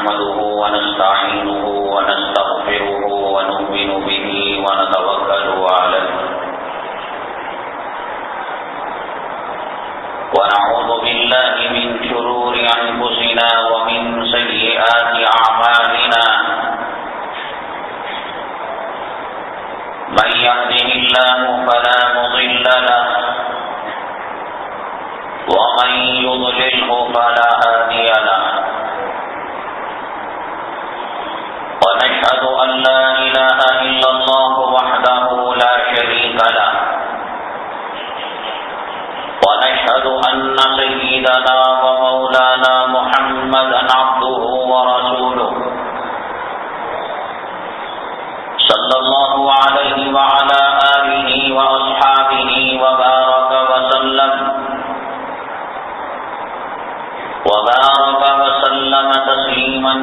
نحمده ونستعينه ونستغفره ونؤمن به ونتوكل عليه ونعوذ بالله من شرور أنفسنا ومن سيئات أعمالنا من يهده الله فلا مضل له ومن يضلله فلا هادي له ونشهد أن لا إله إلا الله وحده لا شريك له ونشهد أن سيدنا ومولانا محمدا عبده ورسوله صلى الله عليه وعلى آله وأصحابه وبارك وسلم تسليما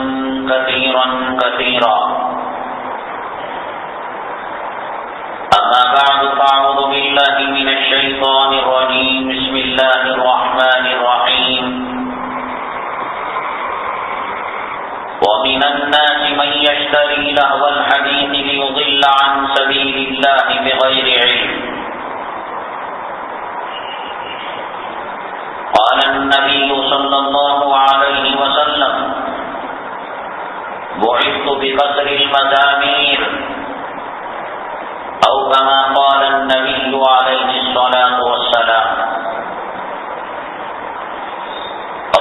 كثيرا كثيرا أما بعد فأعوذ بالله من الشيطان الرجيم بسم الله الرحمن الرحيم ومن الناس من يشتري لهو الحديث ليضل عن سبيل الله بغير علم قال النبي صلى الله عليه وسلم بعثت بقصر المزامير أو كما قال النبي عليه الصلاة والسلام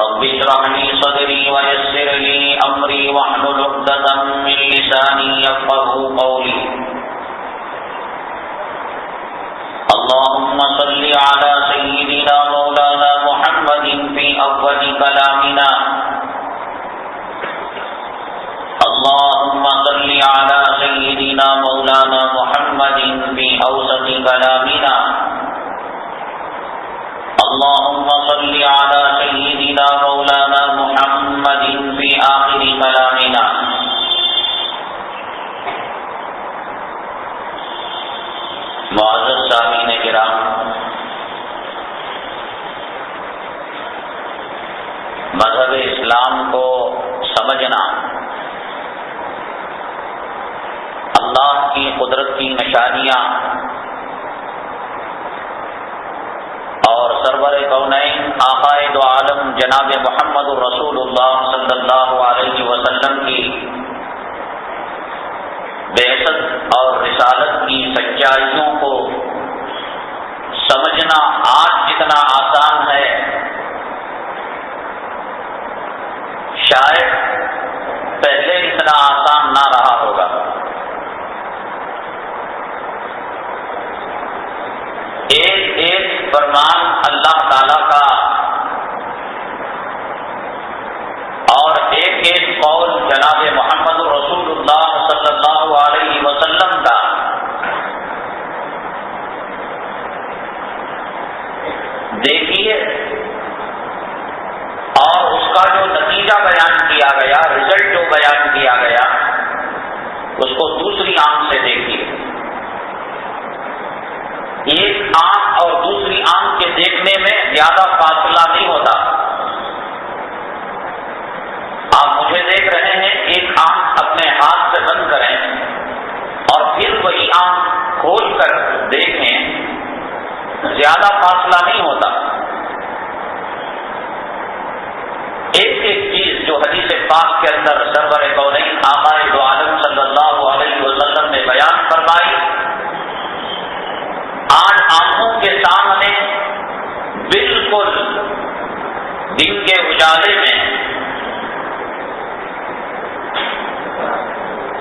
رب اشرح لي صدري ويسر لي أمري واحلل عقدة من لساني يفقهوا قولي اللهم صل على سيدنا مولانا محمد في أول كلامنا اللهم صل على سيدنا مولانا محمد في أوسط كلامنا اللهم صل على سيدنا مولانا محمد في آخر كلامنا معزز سامعین کرام، مذہب اسلام کو سمجھنا اللہ کی قدرت کی نشانیاں اور سرور کونین آقائے دو عالم جناب محمد رسول اللہ صلی اللہ علیہ وسلم کی بعثت اور رسالت کی سچائیوں کو سمجھنا آج جتنا آسان ہے شاید پہلے اتنا آسان نہ رہا ہوگا۔ ایک ایک فرمان اللہ تعالی کا اور ایک ایک قول جناب محمد رسول اللہ صلی اللہ علیہ وسلم کا دیکھیے اور اس کا جو نتیجہ بیان کیا گیا، رزلٹ جو بیان کیا گیا، اس کو دوسری آنکھ سے دیکھیے۔ ایک آنکھ اور دوسری آنکھ کے دیکھنے میں زیادہ فاصلہ نہیں ہوتا۔ آپ مجھے دیکھ رہے ہیں، ایک آنکھ اپنے ہاتھ سے بند کریں اور پھر وہی آنکھ کھول کر دیکھیں، زیادہ فاصلہ نہیں ہوتا۔ ایک ایک چیز جو حدیث پاک کے اندر سرور کونین آقائے دو عالم صلی اللہ علیہ وسلم نے بیان فرمائی، آج آنکھوں کے سامنے بالکل دن کے اجالے میں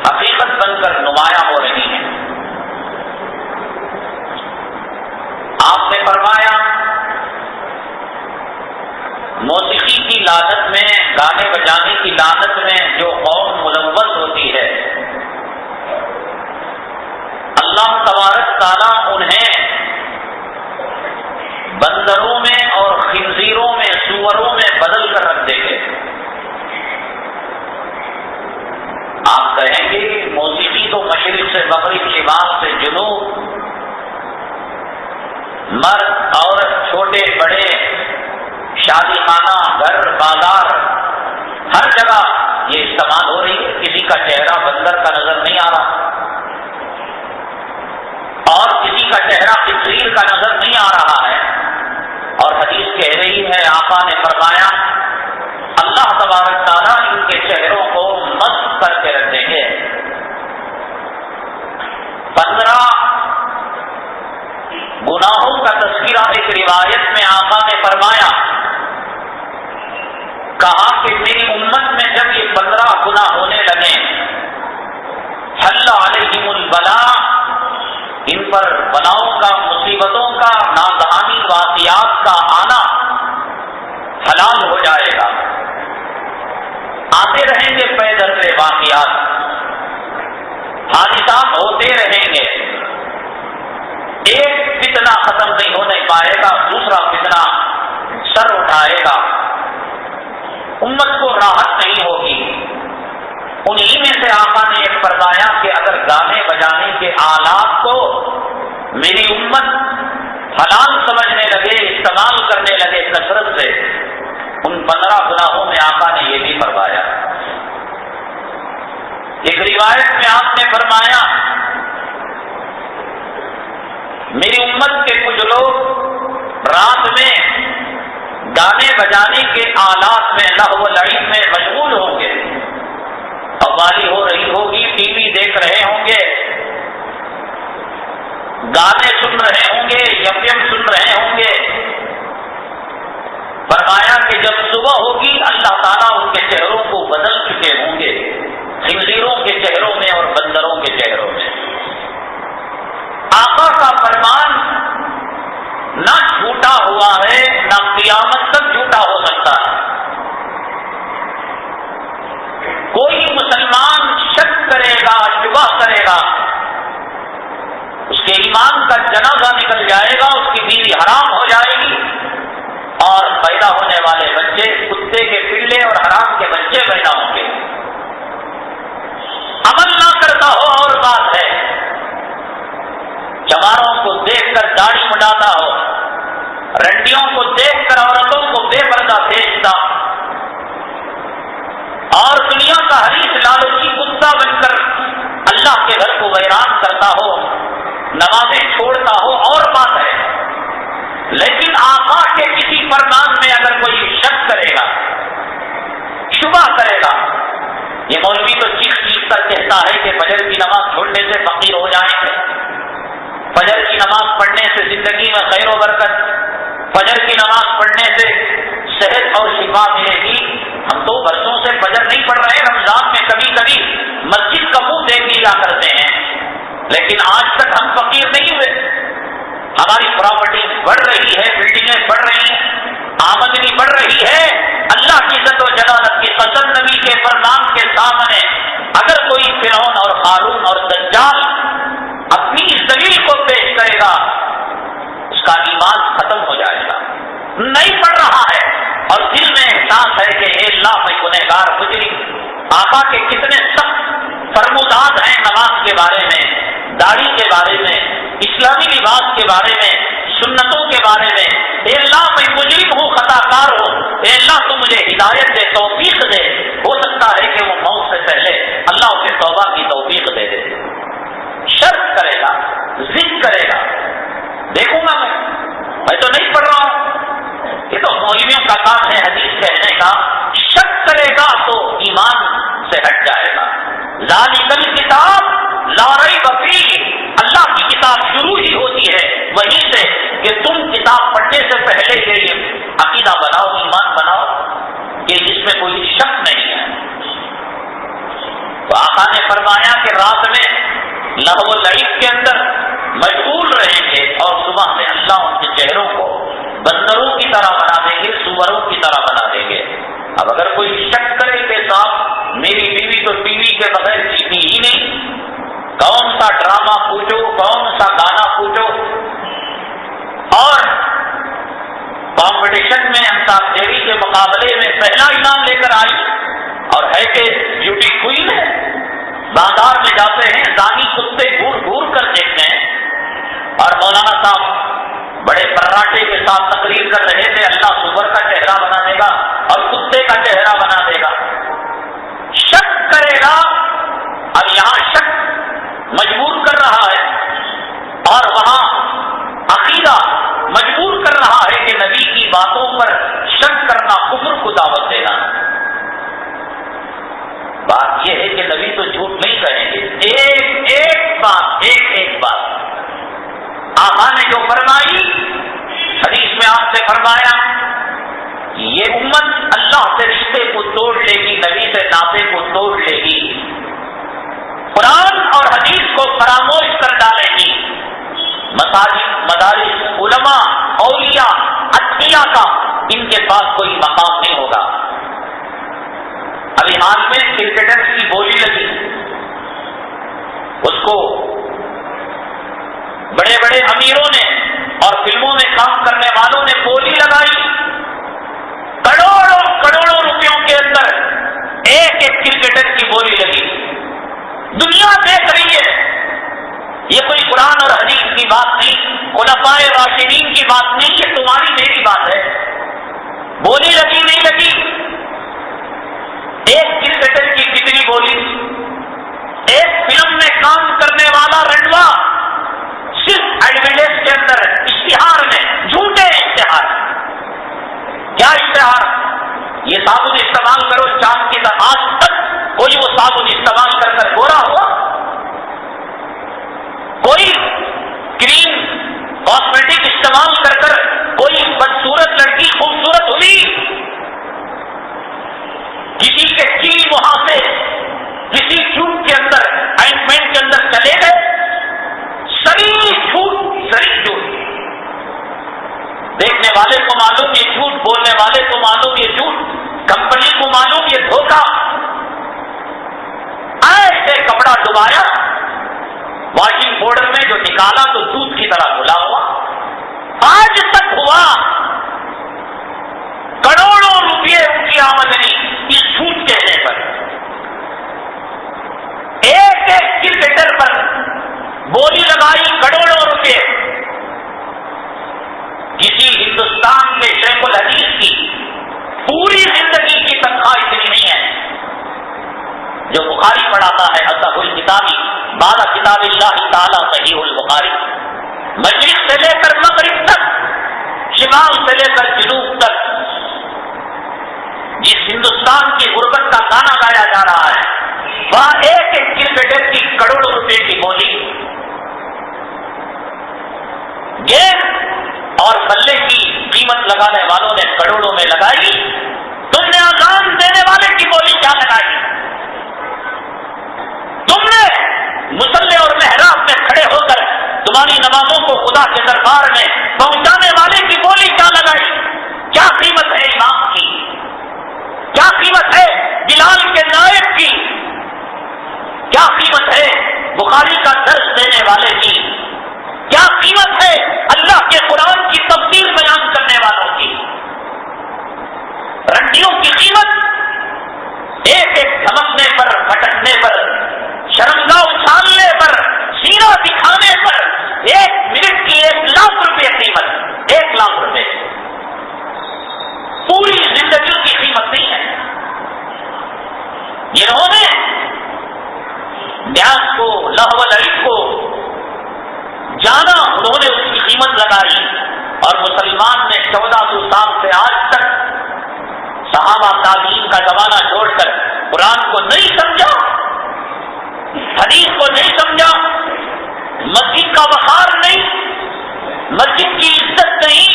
حقیقت بن کر نمایاں ہو رہی ہیں۔ آپ نے فرمایا موسیقی کی لعنت میں، گانے بجانے کی لعنت میں جو قوم ملوث ہوتی ہے، اللہ تبارک تعالیٰ انہیں بندروں میں اور خنزیروں میں، سوروں میں بدل کر رکھ دیں گے۔ آپ کہیں گے موسیقی تو مشرق سے مغرب، شمال سے جنوب، مرد عورت، چھوٹے بڑے، شادی خانہ، گھر، بازار، ہر جگہ یہ استعمال ہو رہی ہے، کسی کا چہرہ بندر کا نظر نہیں آ رہا اور کسی کا چہرہ قصیر کا نظر نہیں آ رہا ہے، اور حدیث کہہ رہی ہے، آقا نے فرمایا اللہ تبارک تعالیٰ ان کے چہروں کو مست کر کے رکھ دیں گے۔ 15 گناہوں کا تذکرہ ایک روایت میں آقا نے فرمایا، کہا کہ میری امت میں جب یہ 15 گناہ ہونے لگے، حل علیہم البلاء، ان پر بلاؤں کا، مصیبتوں کا، ناگہانی واقعات کا آنا حلال ہو جائے گا، آتے رہیں گے پے در پہ واقعات، حادثات ہوتے رہیں گے، ایک فتنہ ختم نہیں ہونے پائے گا، دوسرا فتنہ سر اٹھائے گا، امت کو راحت نہیں ہوگی۔ انہی میں سے آقا نے ایک فرمایا کہ اگر گانے بجانے کے آلات کو میری امت حلال سمجھنے لگے، استعمال کرنے لگے کثرت سے، ان 15 گناہوں میں آقا نے یہ بھی فرمایا۔ ایک روایت میں آپ نے فرمایا میری امت کے کچھ لوگ رات میں گانے بجانے کے آلات میں، لہو و لعب میں مشغول ہوں گے، قوالی ہو رہی ہوگی، ٹی وی دیکھ رہے ہوں گے، گانے سن رہے ہوں گے، یم سن رہے ہوں گے۔ فرمایا کہ جب صبح ہوگی اللہ تعالیٰ ان کے چہروں کو بدل چکے ہوں گے، خنزیروں کے چہروں میں اور بندروں کے چہروں میں۔ آقا کا فرمان نہ جھوٹا ہوا ہے، نہ قیامت تک جھوٹا ہو سکتا ہے۔ کوئی مسلمان شک کرے گا، شبہ کرے گا، اس کے ایمان کا جنازہ نکل جائے گا، اس کی بیوی حرام ہو جائے گی، اور پیدا ہونے والے بچے کتے کے پلے اور حرام کے بچے پیدا ہوں گے۔ عمل نہ کرتا ہو اور بات ہے، چماروں کو دیکھ کر داڑھی مڈاتا ہو، رنڈیوں کو دیکھ کر عورتوں کو بے پردہ بھیجتا، اور دنیا کا حریص لالچی کتا بن کر اللہ کے گھر کو ویران کرتا ہو، نمازیں چھوڑتا ہو، اور بات ہے۔ لیکن آقا کے کسی فرمان میں اگر کوئی شک کرے گا، شبہ کرے گا، یہ مولوی تو چیخ چیخ کر کہتا ہے کہ فجر کی نماز چھوڑنے سے فقیر ہو جائیں گے، فجر کی نماز پڑھنے سے زندگی میں خیر و برکت، فجر کی نماز پڑھنے سے صحت اور شفا ملے گی۔ ہم تو برسوں سے فجر نہیں پڑھ رہے، رمضان میں کبھی کبھی مسجد کا منہ دیکھ لیا کرتے ہیں، لیکن آج تک ہم فقیر نہیں ہوئے۔ ہماری پراپرٹی بڑھ رہی ہے، بلڈنگیں بڑھ رہی ہیں، آمدنی بڑھ رہی ہے۔ اللہ کی عزت و جلالت کی قسم، نبی کے فرمان کے سامنے اگر کوئی فرعون اور قارون اور دجال اپنی اس دلیل کو پیش کرے گا، اس کا ایمان ختم ہو جائے گا۔ نہیں پڑھ رہا ہے اور دل میں احساس ہے کہ اے اللہ میں گنہگار مجرم۔ آقا کے کتنے سخت فرمودات ہیں نماز کے بارے میں، داڑھی کے بارے میں، اسلامی لباس کے بارے میں، سنتوں کے بارے میں۔ اے اللہ میں مجرم ہوں، خطا کار ہوں، اے اللہ تو مجھے ہدایت دے، توفیق دے۔ ہو سکتا ہے کہ وہ موت سے پہلے اللہ اسے توبہ کی توفیق دے دے۔ شرط کرے گا، ضد کرے گا، دیکھوں گا میں تو نہیں پڑھ رہا ہوں، یہ تو مولویوں کا کام ہے حدیث کہنے کا۔ شک کرے گا تو ایمان سے ہٹ جائے گا۔ ذالک الکتاب لا ریب فیہ، اللہ کی کتاب شروع ہی ہوتی ہے وہیں سے کہ تم کتاب پڑھنے سے پہلے یہ عقیدہ بناؤ، ایمان بناؤ کہ اس میں کوئی شک نہیں ہے۔ تو آقا نے فرمایا کہ رات میں لہو و لعب کے اندر مشغول رہیں گے، اور صبح میں اللہ ان کے چہروں کو بندروں کی طرح بنا دیں گے، سوروں کی طرح بنا دیں گے۔ اب اگر کوئی شک کرے کہ صاحب میری بیوی تو ٹی وی کے بغیر جیتی ہی نہیں، کون سا ڈرامہ پوچھو، کون سا گانا پوچھو، اور کمپٹیشن میں انتاکچھری کے مقابلے میں پہلا انعام لے کر آئی، اور ہے کہ بیوٹی کوئین ہے، بازار میں جاتے ہیں دانی کتے گھور گھور کر دیکھتے ہیں، اور مولانا صاحب بڑے پراٹے کے ساتھ تقریر کر رہے تھے، اللہ سور کا چہرہ بنا دے گا اور کتے کا چہرہ بنا دے گا۔ شک ایک بات آقا نے جو فرمائی، حدیث میں آپ سے فرمایا یہ امت اللہ سے رشتے کو توڑ لے گی، نبی سے ناطے کو توڑ لے گی، قرآن اور حدیث کو فراموش کر ڈالے گی، مساجد، مدارس، علماء، اولیاء، اتقیاء کا ان کے پاس کوئی مقام نہیں ہوگا۔ ابھی حال میں کرکٹرز کی بولی لگی، اس کو بڑے بڑے امیروں نے اور فلموں میں کام کرنے والوں نے بولی لگائی، کروڑوں روپیوں کے اندر ایک کرکٹر کی بولی لگی۔ دنیا دیکھ رہی ہے، یہ کوئی قرآن اور حدیث کی بات نہیں، خلفائے راشدین کی بات نہیں، یہ تمہاری میری بات ہے۔ بولی لگی نہیں لگی، ایک کرکٹر کی کتنی بولی، ایک فلم میں کام کرنے والا رنڈوا صرف ایڈورٹائز کے اندر اشتہار میں، جھوٹے اشتہار، کیا اشتہار؟ یہ صابن استعمال کرو چاند کی طرح، آج تک کوئی وہ صابن استعمال کر کر گورا ہوا؟ کوئی کریم کاسمیٹک استعمال کر کر کوئی بدصورت لڑکی خوبصورت ہوئی؟ کسی کے چیل مہاسے کسی جھوٹ کے اندر، آئنٹمنٹ کے اندر چلے گئے؟ سری جھوٹ، دیکھنے والے کو معلوم یہ جھوٹ، بولنے والے کو معلوم یہ جھوٹ، کمپنی کو معلوم یہ دھوکہ۔ ایسے کپڑا ڈبایا واشنگ پاؤڈر میں، جو نکالا تو دودھ کی طرح گھلا ہوا۔ آج تک ہوا کروڑوں روپئے ان کی آمدنی اس جھوٹ کہنے پر، ایک کرکٹر پر بولی لگائی کروڑوں روپئے۔ کسی ہندوستان کے شیخ الحدیث کی پوری زندگی کی تنخواہ اتنی نہیں ہے جو بخاری پڑھاتا ہے، اصح الکتابی بعد کتاب اللہ تعالی صحیح البخاری، مشرق سے لے کر مغرب تک، شمال سے لے کر جنوب تک، جس ہندوستان کی غربت کا گانا گایا جا رہا ہے، وہاں ایک کرکٹر کی کروڑوں روپے کی بولی، گیند اور بلے کی قیمت لگانے والوں نے کروڑوں میں لگائی، تم نے اذان دینے والے کی بولی کیا لگائی؟ تم نے مصلی اور محراب میں کھڑے ہو کر تمہاری نمازوں کو خدا کے دربار میں پہنچانے والے کی بولی کیا لگائی؟ کیا قیمت ہے امام کی؟ کیا قیمت ہے بلال کے نائب کی؟ کیا قیمت ہے بخاری کا درس دینے والے کی؟ کیا قیمت ہے اللہ کے قرآن کی تفسیر بیان کرنے والوں کی؟ رنڈیوں کی قیمت ایک ایک دھمکنے پر، پھٹکنے پر، شرمگاہ اچھالنے پر، سینہ دکھانے پر، 1 منٹ کی 1 لاکھ روپے قیمت، 1 لاکھ روپے، پوری زندگی کی قیمت نہیں ہے۔ جنہوں نے نیاز کو، لہو العید کو جانا، انہوں نے اس کی قیمت لگائی، اور مسلمان نے 1400 سال سے آج تک صحابہ تابعین کا زمانہ چھوڑ کر قرآن کو نہیں سمجھا، حدیث کو نہیں سمجھا، مسجد کا وقار نہیں، مسجد کی عزت نہیں،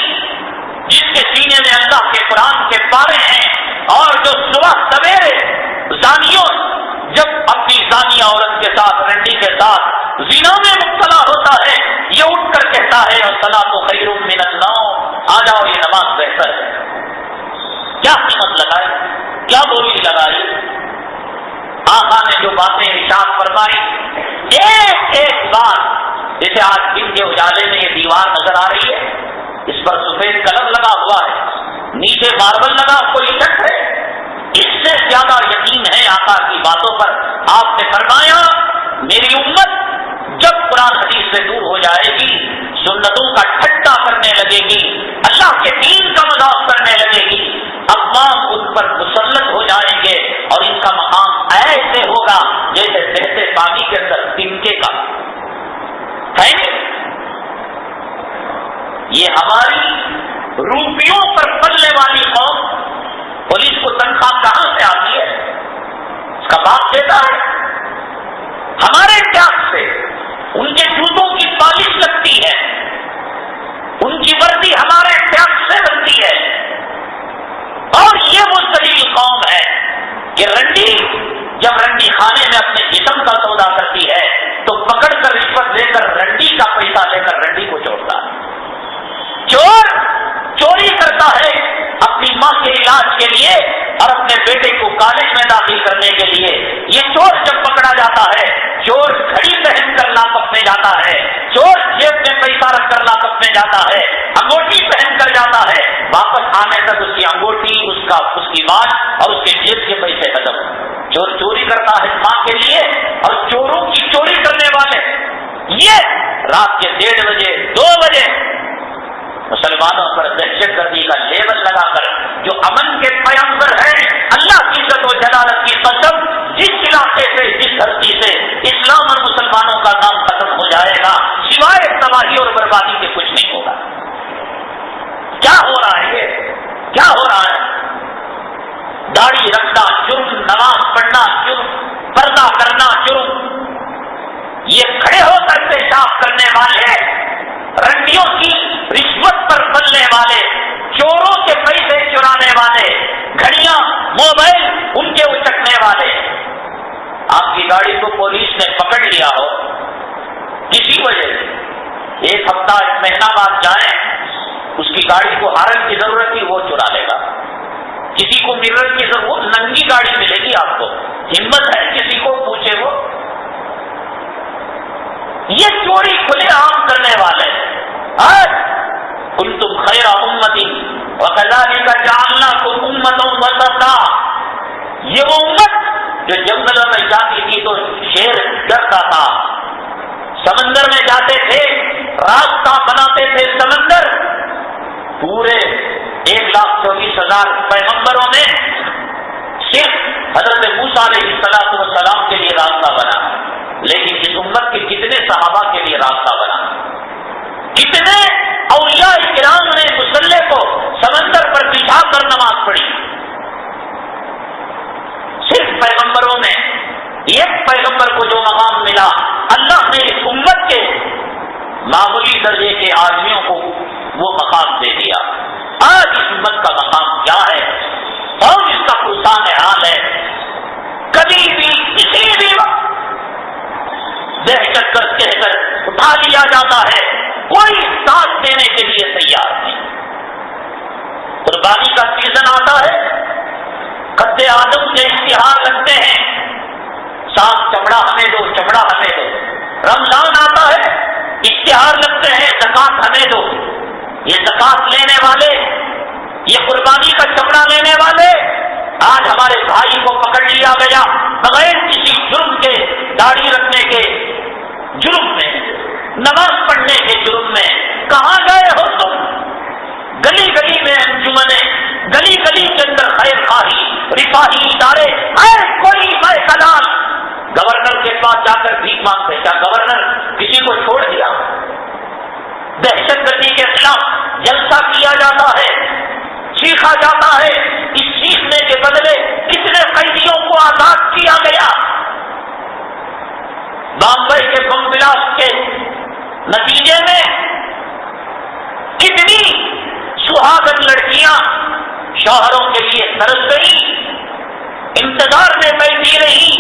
جس کے سینے میں اللہ کے قرآن کے پارے ہیں، اور جو صبح سویرے زانیوں جب اپنی زانیہ عورت کے ساتھ، رنڈی کے ساتھ زنا میں مبتلا ہوتا ہے، یہ اٹھ کر کہتا ہے الصلاۃ خیر من النوم، آ جاؤ یہ نماز بہتر ہے۔ کیا قیمت لگائی، کیا بولی لگائی؟ آقا نے جو باتیں ارشاد فرمائی، ایک ایک بات، جیسے آج دن کے اجالے میں یہ دیوار نظر آ رہی ہے، اس پر سفید قلم لگا ہوا ہے، نیچے ماربل لگا، کوئی شک ہے؟ اس سے زیادہ یقین ہے آقا کی باتوں پر۔ آپ نے فرمایا میری امت جب قرآن حدیث سے دور ہو جائے گی، سنتوں کا ٹھٹا کرنے لگے گی، اللہ کے دین کا مذاق کرنے لگے گی، اقوام ان پر مسلط ہو جائیں گے، اور ان کا مقام ایسے ہوگا جیسے بہتے پانی کے اندر تنکے کا ہے۔ یہ ہماری روپیوں پر پلنے والی قوم، پولیس کو تنخواہ کہاں سے آتی ہے؟ اس کا باپ دیتا ہے۔ ہمارے کا سودا کرتی ہے تو پکڑ کر رشوت لے کر رنڈی کا پیسہ لے کر رنڈی کو چھوڑتا ہے۔ چور چوری کرتا ہے اپنی ماں کے علاج کے لیے اور اپنے بیٹے کو کالج میں داخل کرنے کے لیے۔ یہ چور جب پکڑا جاتا ہے، چور گھڑی پہن کر لاک اپ میں جاتا ہے، چور جیب میں پیسہ رکھ کر لاک اپ میں جاتا ہے، انگوٹھی پہن کر جاتا ہے، واپس آنے تک اس کی انگوٹھی، اس کی واچ اور اس کے جیب کے پیسے ختم۔ چور چوری کرتا ہے ماں کے لیے، اور چوروں کی چوری کرنے والے یہ رات کے 1:30 بجے 2 بجے مسلمانوں پر دہشت گردی کا لیبل لگا کر جو امن کے پیغمبر ہیں، اللہ کی عزت و جلالت کی قسم، جس علاقے سے جس دھرتی سے اسلام اور مسلمانوں کا نام ختم ہو جائے گا، سوائے تباہی اور بربادی کے کچھ نہیں ہوگا۔ کیا ہو رہا ہے یہ؟ کیا ہو رہا ہے؟ داڑھی رکھنا جرم، نماز پڑھنا جرم، پردہ کرنا جرم۔ یہ کھڑے ہو کر پیشاب کرنے والے، رنڈیوں کی رشوت پر بننے والے، چوروں کے پیسے چرانے والے، گھڑیاں موبائل ان کے اچکنے والے، آپ کی گاڑی کو پولیس نے پکڑ لیا ہو کسی وجہ سے، 1 ہفتہ 1 مہینہ بعد جائیں، اس کی گاڑی کو ہارن کی ضرورت تھی وہ چرا لے گا، کسی کو مرر کی ضرورت، ننگی گاڑی ملے گی آپ کو، ہمت ہے کسی کو پوچھے وہ؟ یہ چوری کھلے عام کرنے والے آج کنتم خیر امت وکذالک جعلناکم امۃ وسطا، یہ وہ امت جو جنگلوں میں جاتی تھی تو شیر ڈرتا تھا، سمندر میں جاتے تھے راستہ بناتے تھے سمندر، پورے 1,24,000 پیغمبروں میں صرف حضرت موسیٰ علیہ السلام کے لیے راستہ بنا، لیکن اس امت کے کتنے صحابہ کے لیے راستہ بنا، کتنے اولیاء کرام نے مصلی کو سمندر پر بچھا کر نماز پڑھی۔ صرف پیغمبروں میں ایک پیغمبر کو جو مقام ملا، اللہ نے اس امت کے معمولی درجے کے آدمیوں کو وہ مقام دے دیا۔ آج اس امت کا مقام کیا ہے اور اس کا پرسان حال ہے، کبھی بھی کسی بھی وقت دہشت گرد کہہ کر اٹھا لیا جاتا ہے، کوئی ساتھ دینے کے لیے تیار نہیں۔ قربانی کا سیزن آتا ہے، قد آدم کے اشتہار لگتے ہیں، سانپ چمڑا ہمیں دو، چمڑا ہمیں دو۔ رمضان آتا ہے، اشتہار لگتے ہیں، زکات ہمیں دو۔ یہ زکات لینے والے، یہ قربانی کا چمڑا لینے والے، آج ہمارے بھائی کو پکڑ لیا گیا بغیر کسی جرم کے، داڑھی رکھنے کے جرم میں، نماز پڑھنے کے جرم میں۔ کہاں گئے ہو تم؟ گلی گلی میں انجمنیں، گلی گلی کے اندر خیر خواہی، رفاہی ادارے، ہر کوئی میں کلام گورنر کے پاس جا کر بھیک مانگتے۔ کیا گورنر کسی کو چھوڑ دیا؟ دہشت گردی کے خلاف جلسہ کیا جاتا ہے، سیکھا جاتا ہے، اس سیکھنے کے بدلے کتنے قیدیوں کو آزاد کیا گیا۔ بامبئی کے بم بلاسٹ کے نتیجے میں کتنی سہاگن لڑکیاں شوہروں کے لیے ترس گئی، انتظار میں بیٹھی رہی،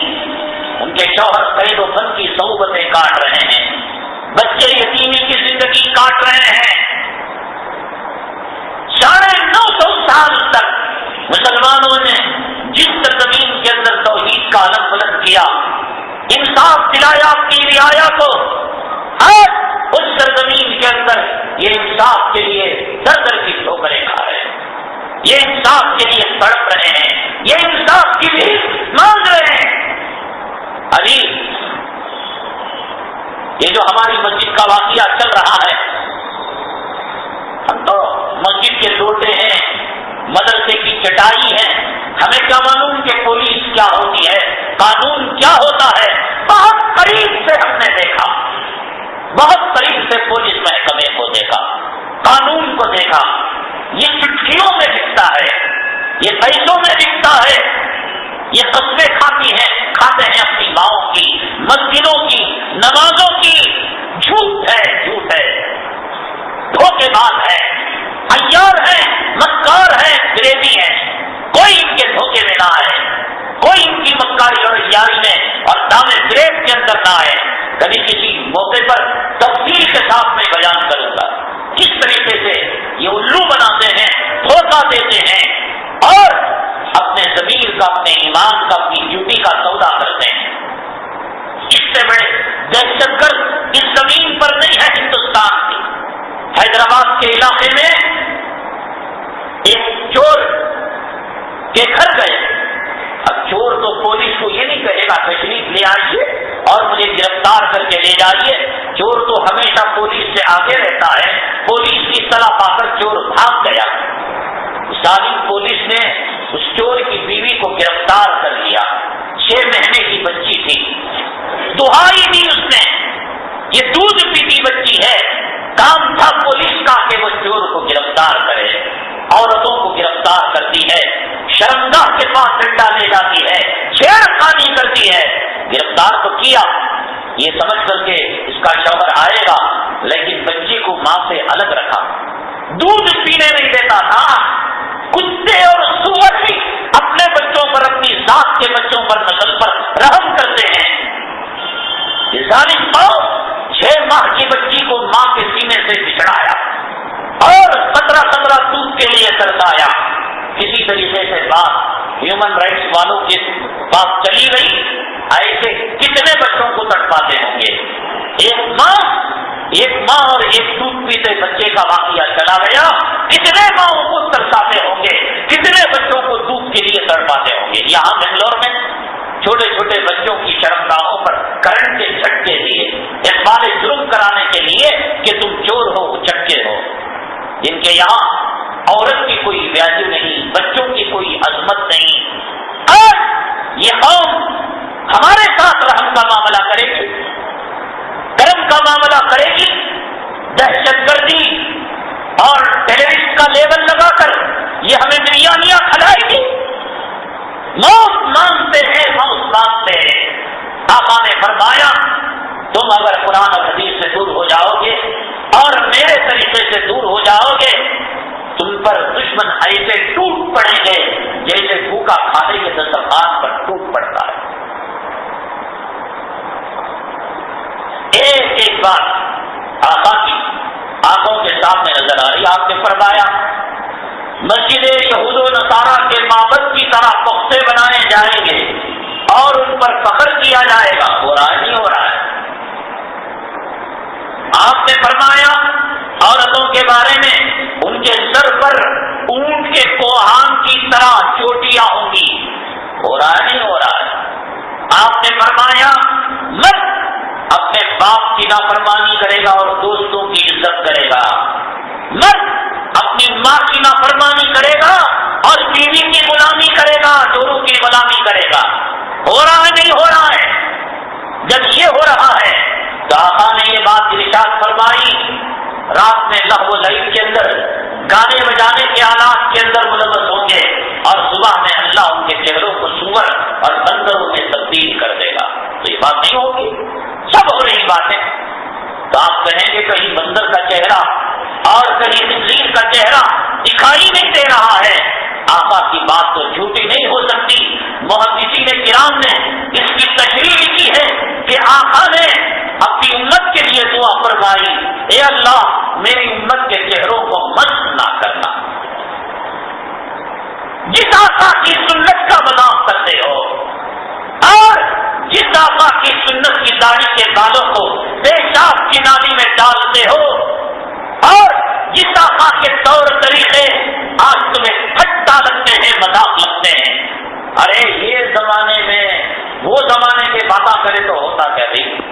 ان کے شوہر قید و بند کی صحبتیں کاٹ رہے ہیں، بچے یتیمی کی زندگی کاٹ رہے ہیں۔ 950 سال تک مسلمانوں نے جس سرزمین کے اندر توحید کا علم بلند کیا، انصاف دلایا اپنی رعایا کو، آج اس سرزمین کے اندر یہ انصاف کے لیے در در کی ٹھوکریں کھا رہے ہیں، یہ انصاف کے لیے تڑپ رہے ہیں، یہ انصاف کی بھی مانگ رہے ہیں۔ ابھی یہ جو ہماری مسجد کا واقعہ چل رہا ہے، ہم تو مسجد کے لوٹے ہیں، مدرسے کی چٹائی ہے، ہمیں کیا معلوم کہ پولیس کیا ہوتی ہے، قانون کیا ہوتا ہے۔ بہت قریب سے ہم نے دیکھا، بہت قریب سے پولیس محکمے کو دیکھا، قانون کو دیکھا۔ یہ چٹکیوں میں دکھتا ہے، یہ پیسوں میں دکھتا ہے، یہ قسمیں کھاتے ہیں اپنی ماؤں کی، مسجدوں کی، نمازوں کی۔ جھوٹ ہے، جھوٹ ہے، دھوکے باز ہے، عیار ہے، مکار ہے، فریبی ہے، کوئی ان کے دھوکے میں نہ آئے، کوئی ان کی مکاری اور عیاری میں اور دامے فریب ڈیبیٹ کے اندر نہ آئے. کبھی کسی موقع پر تفصیل کے ساتھ میں بیان کروں گا کس طریقے سے یہ الو بناتے ہیں, دھوکہ دیتے ہیں اور اپنے ضمیر کا, اپنے ایمان کا, اپنی ڈیوٹی کا سودا کرتے ہیں. اس سے بڑے دہشت گرد اس زمین پر نہیں ہے ہندوستان کی. حیدرآباد کے علاقے میں ایک چور کے گھر گئے. اب چور تو پولیس کو یہ نہیں کہے گا تشریف لے آئیے اور مجھے گرفتار کر کے لے جائیے. چور تو ہمیشہ پولیس سے آگے رہتا ہے. پولیس کی اطلاع پا کر چور بھاگ گیا. ظالم پولیس نے اس چور کی بیوی کو گرفتار کر لیا. 6 مہینے کی بچی تھی. دہائی دی اس نے, یہ دودھ پیتی بچی ہے. کام تھا پولیس کا کہ وہ چور کو گرفتار کرے. عورتوں کو گرفتار کرتی ہے, شرمگاہ کے پاس ڈنڈا لے جاتی ہے, چھیڑخانی کرتی ہے. گرفتار تو کیا یہ سمجھ کر کے اس کا شوہر آئے گا, لیکن بچی کو ماں سے الگ رکھا. دودھ پینے نہیں دیتا تھا. کتے اور سور بھی اپنے بچوں پر, اپنی ذات کے بچوں پر, نسل پر رحم کرتے ہیں. یہ ظالم قوم 6 ماہ کی بچی کو ماں کے سینے سے بچھڑایا اور 17 دودھ کے لیے ترسایا. کسی طریقے سے بات ہیومن رائٹس والوں کے پاس چلی گئی. ایسے کتنے بچوں کو تڑپاتے ہوں گے. ایک ماں اور ایک دودھ پیتے بچے کا واقعہ چلا گیا. کتنے ماؤں کو ترساتے ہوں گے, کتنے بچوں کو دودھ کے لیے تڑپاتے ہوں گے. یہاں بنگلور میں چھوٹے چھوٹے بچوں کی شرمگاہوں پر کرنٹ کے جھٹکے دیے اقبال جرم کرانے کے لیے کہ تم چور ہو, چٹکے ہو. جن کے یہاں عورت کی کوئی ویلیو نہیں, بچوں کی کوئی عظمت نہیں. اور یہ قوم ہمارے ساتھ رحم کا معاملہ کرے گی, کرم کا معاملہ کرے گی. دہشت گردی اور ٹیررسٹ کا لیبل لگا کر یہ ہمیں بریانیاں کھلائے گی. موت مانگتے ہیں, موت مانگتے ہیں. آقا نے فرمایا تم اگر قرآن اور حدیث سے دور ہو جاؤ گے اور میرے طریقے سے دور ہو جاؤ گے, تم پر دشمن ایسے ٹوٹ پڑیں گے جیسے بھوکا کھانے کے دسترخوان پر ٹوٹ پڑتا ہے. ایک بات آقا کی آنکھوں کے سامنے نظر آ رہی. آپ نے فرمایا مسجد یہود و نصارہ کے معبد کی طرح پختے بنائے جائیں گے اور ان پر فخر کیا جائے گا. ہو رہا ہے نہیں ہو رہا ہے. آپ نے فرمایا عورتوں کے بارے میں ان کے سر پر اونٹ کے کوہان کی طرح چوٹیاں ہوں گی. ہو رہا ہے نہیں ہو رہا ہے. آپ نے فرمایا مرد اپنے باپ کی نافرمانی کرے گا اور دوستوں کی عزت کرے گا. مرد اپنی ماں کی نافرمانی کرے گا اور بیوی کی غلامی کرے گا, چوروں کی غلامی کرے گا. ہو رہا ہے نہیں ہو رہا ہے. جب یہ ہو رہا ہے تو آقا نے یہ بات ارشاد فرمائی رات میں لہو و لعب کے اندر گانے بجانے کے آلات کے اندر ملوث ہوں گے اور صبح میں اللہ ان کے چہروں کو سور اور بندروں میں تبدیل کر دے گا. تو یہ بات نہیں ہوگی, سب ہو رہی باتیں. تو آپ کہیں گے کہیں بندر کا چہرہ اور کہیں خنزیر کا چہرہ دکھائی نہیں دے رہا ہے. آقا کی بات تو جھوٹی نہیں ہو سکتی. محدثین کرام نے اس کی تشریح لکھی ہے کہ آقا نے اپنی امت کے لیے دعا فرمائی, اے اللہ میری امت کے چہروں کو مست نہ کرنا. جس آقا کی سنت کا مذاق کرتے ہو اور جس آقا کی سنت کی داڑھی کے بالوں کو پیشاب کی نالی میں ڈالتے ہو اور جس آقا کے طور طریقے آج تمہیں ٹھٹا لگتے ہیں, مذاق لگتے ہیں. ارے یہ زمانے میں وہ زمانے کی باتیں کرے تو ہوتا کیا بھائی.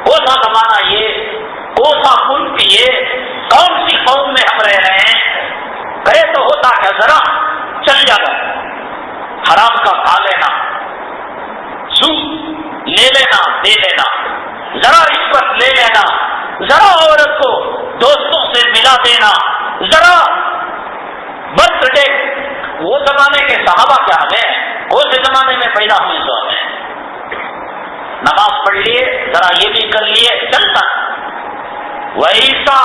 کوسا زمانہ یہ, کوسا ملک یہ, کون سی قوم میں ہم رہ رہے ہیں. کہے تو ہوتا کیا, ذرا چل جانا, حرام کا کھا لینا, سود لے لینا دے لینا, ذرا رشوت لے لینا, ذرا عورت کو دوستوں سے ملا دینا, ذرا برتھ ڈے. وہ زمانے کے صحابہ کیا ہمیں, کون سے زمانے میں پیدا ہوئی تو ہمیں نماز پڑھ لیے, ذرا یہ بھی کر لیے, چلتا. ویسا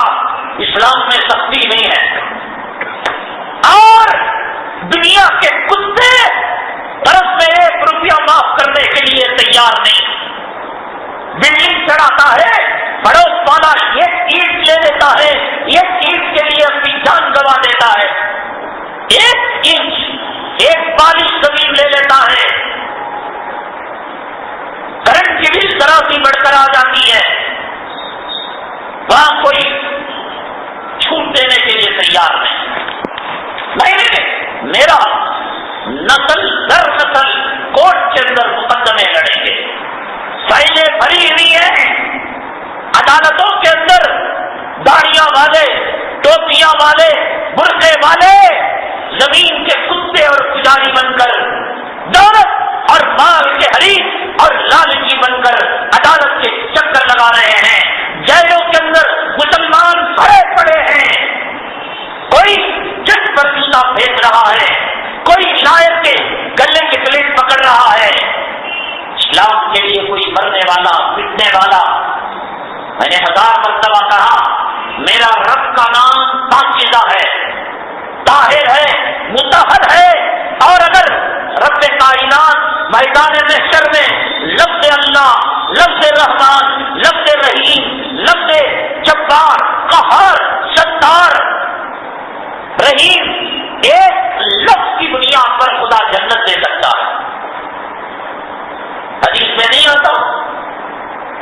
اسلام میں سختی نہیں ہے. اور دنیا کے کتے طرف میں 1 روپیہ معاف کرنے کے لیے تیار نہیں. بلڈنگ چڑھاتا ہے، پڑوس والا ایک اینٹ لے لیتا ہے، ایک اینٹ کے لیے اپنی جان گنوا دیتا ہے، ایک انچ ایک بالش زمین لے لیتا ہے، کرنٹ کی بھی ذرا سی بڑھ کر آ جاتی ہے، وہاں کوئی چھوٹ دینے کے لیے تیار نہیں، میرا نسل در نسل کورٹ کے اندر مقدمے لڑیں گے، فائلیں بھری ہوئی ہیں عدالتوں کے اندر، داڑیاں والے، ٹوپیاں والے، برقعے والے زمین کے کتے اور پجاری بن کر، دولت اور مال کے حریف اور لالچی بن کر عدالت کے چکر لگا رہے ہیں، جیلوں کے اندر مسلمان بھرے پڑے ہیں، کوئی جس پر جوتا پھینک رہا ہے، کوئی شاعر کے گلے کی پلیٹ پکڑ رہا ہے، اسلام کے لیے کوئی مرنے والا پٹنے والا۔ میں نے 1000 مرتبہ کہا میرا رب کا نام پاکیزہ ہے، طاہر ہے، مطہر ہے، اور اگر رب کائنات میدان محشر میں لفظ اللہ، لفظ رحمان، لفظ رحیم، لفظ جبار، قہار، ستار، رحیم، ایک لفظ کی بنیاد پر خدا جنت دے سکتا ہے۔ حدیث میں نہیں آتا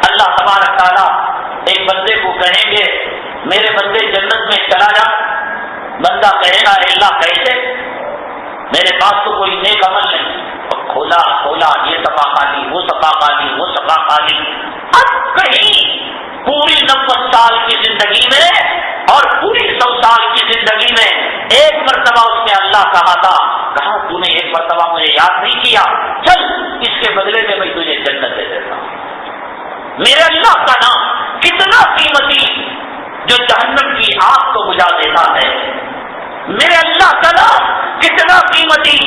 اللہ تبارک تعالیٰ ایک بندے کو کہیں گے میرے بندے جنت میں چلا جا، بندہ کہے گا اللہ کیسے، میرے پاس تو کوئی نیک عمل نہیں، کھولا یہ صفا خالی، وہ صفا خالی، وہ صفا خالی۔ اب کہیں پوری 90 سال کی زندگی میں اور پوری 100 سال کی زندگی میں ایک مرتبہ اس نے اللہ کہا تھا، کہا تو نے ایک مرتبہ مجھے یاد نہیں کیا، چل اس کے بدلے میں میں تجھے جنت دے دیتا ہوں۔ میرے اللہ کا نام کتنا قیمتی جو جہنم کی آگ کو بجھا دیتا ہے، میرے اللہ کا نام کتنا قیمتی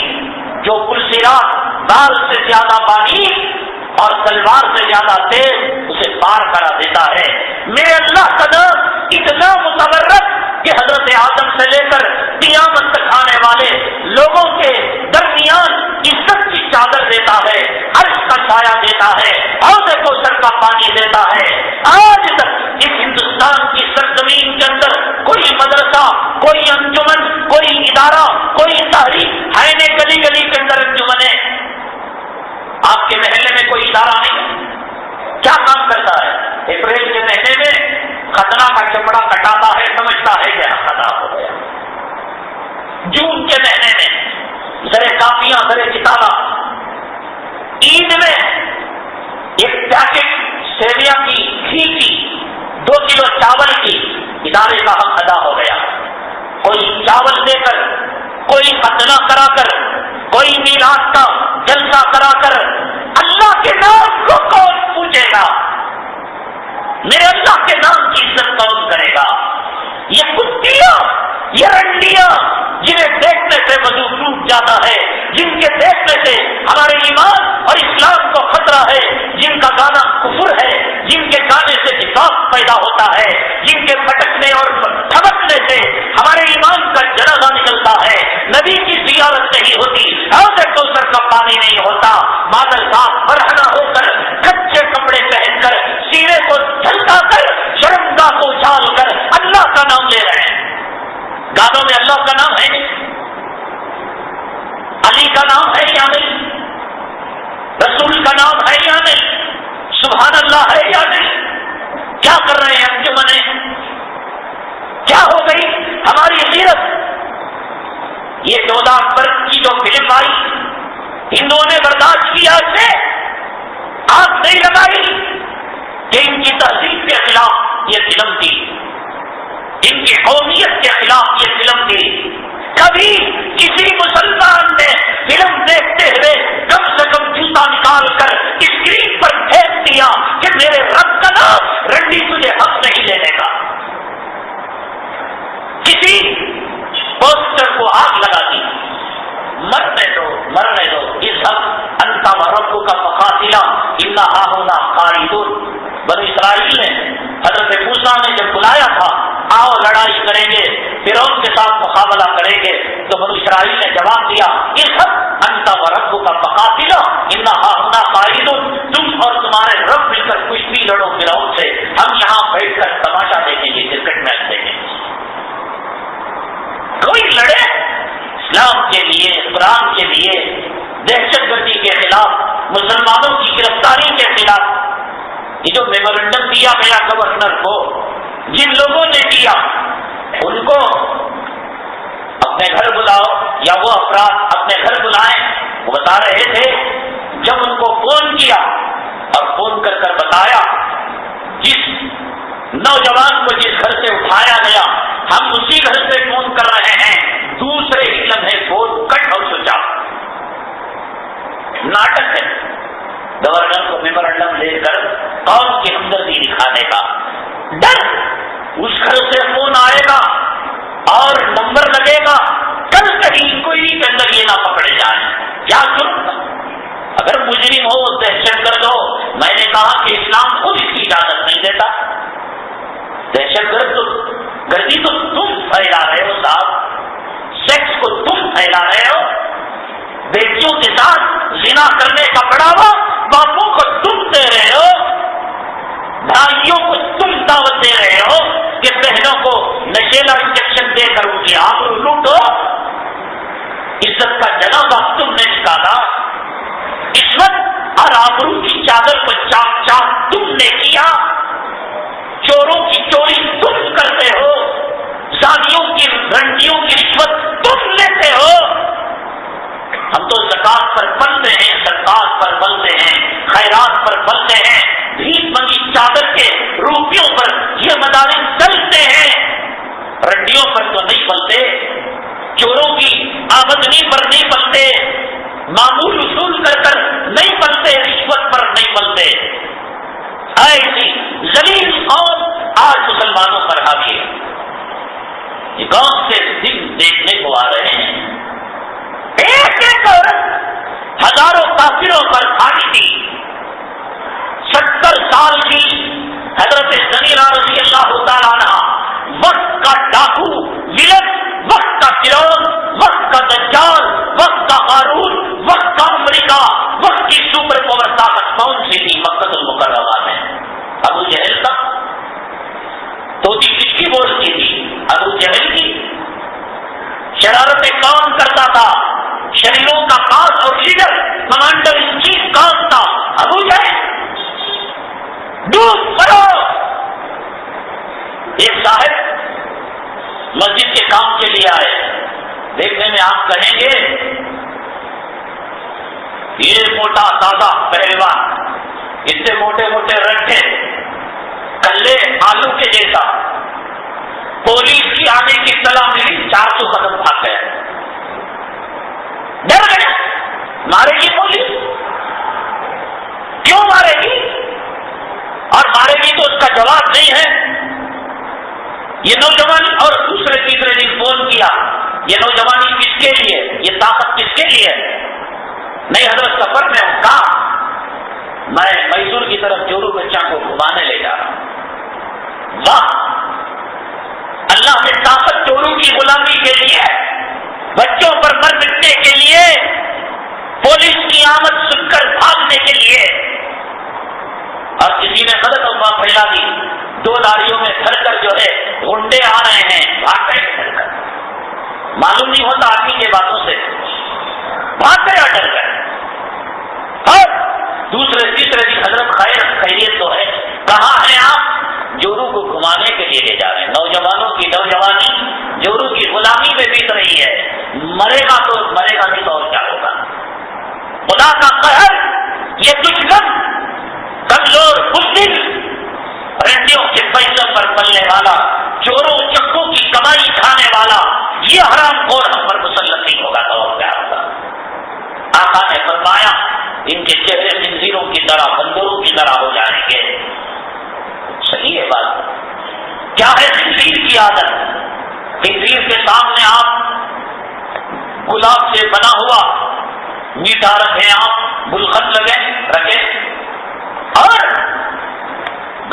جو پلسرات بال سے زیادہ پانی اور تلوار سے زیادہ تیز اسے پار کرا دیتا ہے، میرے اللہ کا نام اتنا متبرک کہ حضرت آدم سے لے کر قیامت تک آنے والے لوگوں کے درمیان عزت کی چادر دیتا ہے، عرش کا سایہ دیتا ہے، حوض کوثر کا پانی دیتا ہے۔ آج تک اس ہندوستان کی سرزمین کے اندر کوئی مدرسہ، کوئی انجمن، کوئی ادارہ، کوئی تحریک ہے نہیں، گلی گلی کے اندر انجمن ہے۔ آپ کے محلے میں کوئی ادارہ نہیں، کیا کام کرتا ہے؟ اپریل کے مہینے میں ختنہ کا چمڑا کٹاتا ہے، سمجھتا ہے کہ خطا ہو گیا۔ جون کے مہینے میں زرے کافیاں، زرے کتابہ، عید میں ایک پیکٹ سیویا کی گھی کی 2 کلو چاول کی ادارے کا حق ادا ہو گیا۔ کوئی چاول دے کر، کوئی ختنہ کرا کر، کوئی میلاد کا جلسہ کرا کر اللہ کے نام کو کون پوچھے گا؟ میرے اللہ کے نام کی عزت کون کرے گا؟ یہ کتیاں، یہ رنڈیاں جنہیں دیکھنے سے وضو ٹوٹ جاتا ہے، جن کے دیکھنے سے ہمارے ایمان اور اسلام کو خطرہ ہے، جن کا گانا کفر ہے، جن کے گانے سے نفاق پیدا ہوتا ہے، جن کے پٹکنے اور تھبکنے سے ہمارے ایمان کا جنازہ نکلتا ہے، نبی کی زیارت نہیں ہوتی، حوض کوثر کا پانی نہیں ہوتا، بادل صاف برہنہ ہو کر کچے کپڑے پہن کر سینے کو جھلکا کر شرمگاہ کو اچھال کر اللہ کا نام لے رہے ہیں۔ گانوں میں اللہ کا نام ہے نہیں، علی کا نام ہے یا نہیں، رسول کا نام ہے یا نہیں، سبحان اللہ ہے یا نہیں؟ کیا کر رہے ہیں انجمنیں؟ کیا ہو گئی ہماری غیرت؟ یہ 14 اکتوبر کی جو فلم آئی، ہندوؤں نے برداشت کیا، اسے آنکھ نہیں لگائی کہ ان کی تہذیب کے خلاف یہ فلم تھی، ان کی قومیت کے خلاف یہ فلم تھی۔ کبھی کسی مسلمان نے فلم دیکھتے ہوئے کم سے کم جوتا نکال کر اسکرین پر پھینک دیا کہ میرے رب کا نام رنڈی تجھے حق نہیں لینے کا؟ کسی پوسٹر کو آگ لگا دی، مرنے دو اس حق انتا و رب کا مقاتلہ الا ہاہنا خالدون۔ بنو اسرائیل نے حضرت موسیٰ نے جب بلایا تھا آؤ لڑائی کریں گے، فرعون کے ساتھ مقابلہ کریں گے، تو بنو اسرائیل نے جواب دیا اس حق انتا و رب کا مقاتلہ الا ہاہنا خالدون، تم اور تمہارے رب مل کر کشتی لڑو فرعون سے، ہم یہاں بیٹھ کر تماشا دیکھیں گے، کرکٹ میچ دیکھیں گے۔ کوئی لڑے اسلام کے لیے، قرآن کے لیے، دہشت گردی کے خلاف، مسلمانوں کی گرفتاری کے خلاف۔ یہ جو میمورنڈم دیا گیا گورنر کو، جن لوگوں نے دیا ان کو اپنے گھر بلاؤ، یا وہ افراد اپنے گھر بلائیں۔ وہ بتا رہے تھے جب ان کو فون کیا اور فون کر کر بتایا جس نوجوان کو جس گھر سے اٹھایا گیا ہم اسی گھر سے فون کر رہے ہیں، دوسرے ہی لمحے فون کٹ اور سوچا۔ ناٹک ہے گورنر کو میمورنڈم دے کر قوم کی ہمدردی دکھانے کا، ڈر اس گھر سے فون آئے گا اور نمبر لگے گا، کل کہیں کوئی کے اندر یہ نہ پکڑے جائیں۔ کیا ضرورت؟ اگر مجرم ہو، دہشت گرد ہو، میں نے کہا کہ اسلام خود اس کی اجازت نہیں دیتا۔ دہشت گردی تو تم پھیلا رہے ہو صاحب، سیکس کو تم پھیلا رہے ہو، بیٹیوں کے ساتھ زنا کرنے کا بڑھاوا باپوں کو تم دے رہے ہو، بھائیوں کو تم دعوت دے رہے ہو کہ بہنوں کو نشیلا انجیکشن دے کر ان کی آبرو لوٹو۔ عزت کا جنازہ تم نے نکالا، عزت اور آبرو کی چادر کو چاک چاک تم نے کیا، چوروں کی چوری تم کرتے ہو، زانیوں کی رنڈیوں کی رشوت تم لیتے ہو۔ ہم تو زکات پر بنتے ہیں، صدقات پر بنتے ہیں، خیرات پر بنتے ہیں، بھیک منگی چادر کے روپیوں پر یہ مدارس چلتے ہیں، رنڈیوں پر تو نہیں بنتے، چوروں کی آمدنی پر نہیں بنتے، معمول وصول کر کر نہیں بنتے، رشوت پر نہیں بنتے۔ ایسی ذلیل قوم آج مسلمانوں پر حاوی ہے۔ یہ کون سے دن دیکھنے کو آ رہے ہیں؟ ایک ایک عورت ہزاروں کافروں پر کھڑی تھی۔ 70 سال کی حضرت زنیرہ رضی اللہ تعالیٰ عنہ، وقت کا ڈاکو، ولن، وقت کا فرعون، وقت کا دجال، وقت کا قارون، وقت کا امریکہ، وقت کی سپر پاور طاقت کون سی تھی مکہ المکرمہ میں؟ ابو جہل کا توتی کس کی بولتی تھی؟ ابو جہل کی۔ شرارتیں کون کرتا تھا؟ شریروں کا خاص اور لیڈر کمانڈر ان چیف کون تھا؟ ابو جہل۔ ڈوب کرو۔ ایک صاحب مسجد کے کام کے لیے آئے، دیکھنے میں آپ کہیں گے یہ موٹا تازہ پہلوان، اس سے موٹے موٹے رکھے کلے آلو کے جیسا، پولیس کی آنے کی اطلاع ملی، 400 قدم بھاگ گئے، ڈر گئے، مارے گی پولیس، کیوں مارے گی؟ اور مارے گی تو اس کا جواب نہیں ہے۔ یہ نوجوان اور دوسرے تیسرے دن فون کیا، یہ نوجوانی کس کے لیے، یہ طاقت کس کے لیے؟ نہیں حضرت سفر میں ہوں، کہا میں میسور کی طرف جورو بچہ کو گھمانے لے جا رہا ہوں۔ واہ، اللہ نے طاقت چورو کی غلامی کے لیے، بچوں پر مر مٹنے کے لیے، پولیس کی آمد سن کر بھاگنے کے لیے، اور کسی نے غلط افواہ پھیلا دی، 2 لاریوں میں بھر کر جو ہے گنڈے آ رہے ہیں، بھاگ گئے ڈر کر، معلوم نہیں ہوتا آدمی کے باتوں سے، بھاگ گئے ڈر گئے۔ اور دوسرے تیسرے دن حضرت خیریت تو ہے، کہاں ہیں آپ؟ جورو کو گھمانے کے لیے لے جا رہے ہیں۔ نوجوانوں کی نوجوانی جورو کی غلامی میں بیت رہی ہے، مرے گا تو مرے گا نہیں تو اور کیا ہوگا؟ خدا کا قہر، یہ دشمن کمزور بزدل، رنڈیوں کے پیسوں پر پلنے والا، چوروں چکوں کی کمائی کھانے والا، یہ حرام خور ہم پر مسلط نہیں ہوگا تو اور کیا ہوگا؟ آقا نے فرمایا ان کے چہرے خنزیروں کی طرح، بندروں کی طرح ہو جائیں گے۔ صحیح ہے بات؟ کیا ہے خنزیر کی عادت؟ خنزیر کے سامنے آپ گلاب سے بنا ہوا میٹھا رکھیں، آپ گلقند رکھیں اور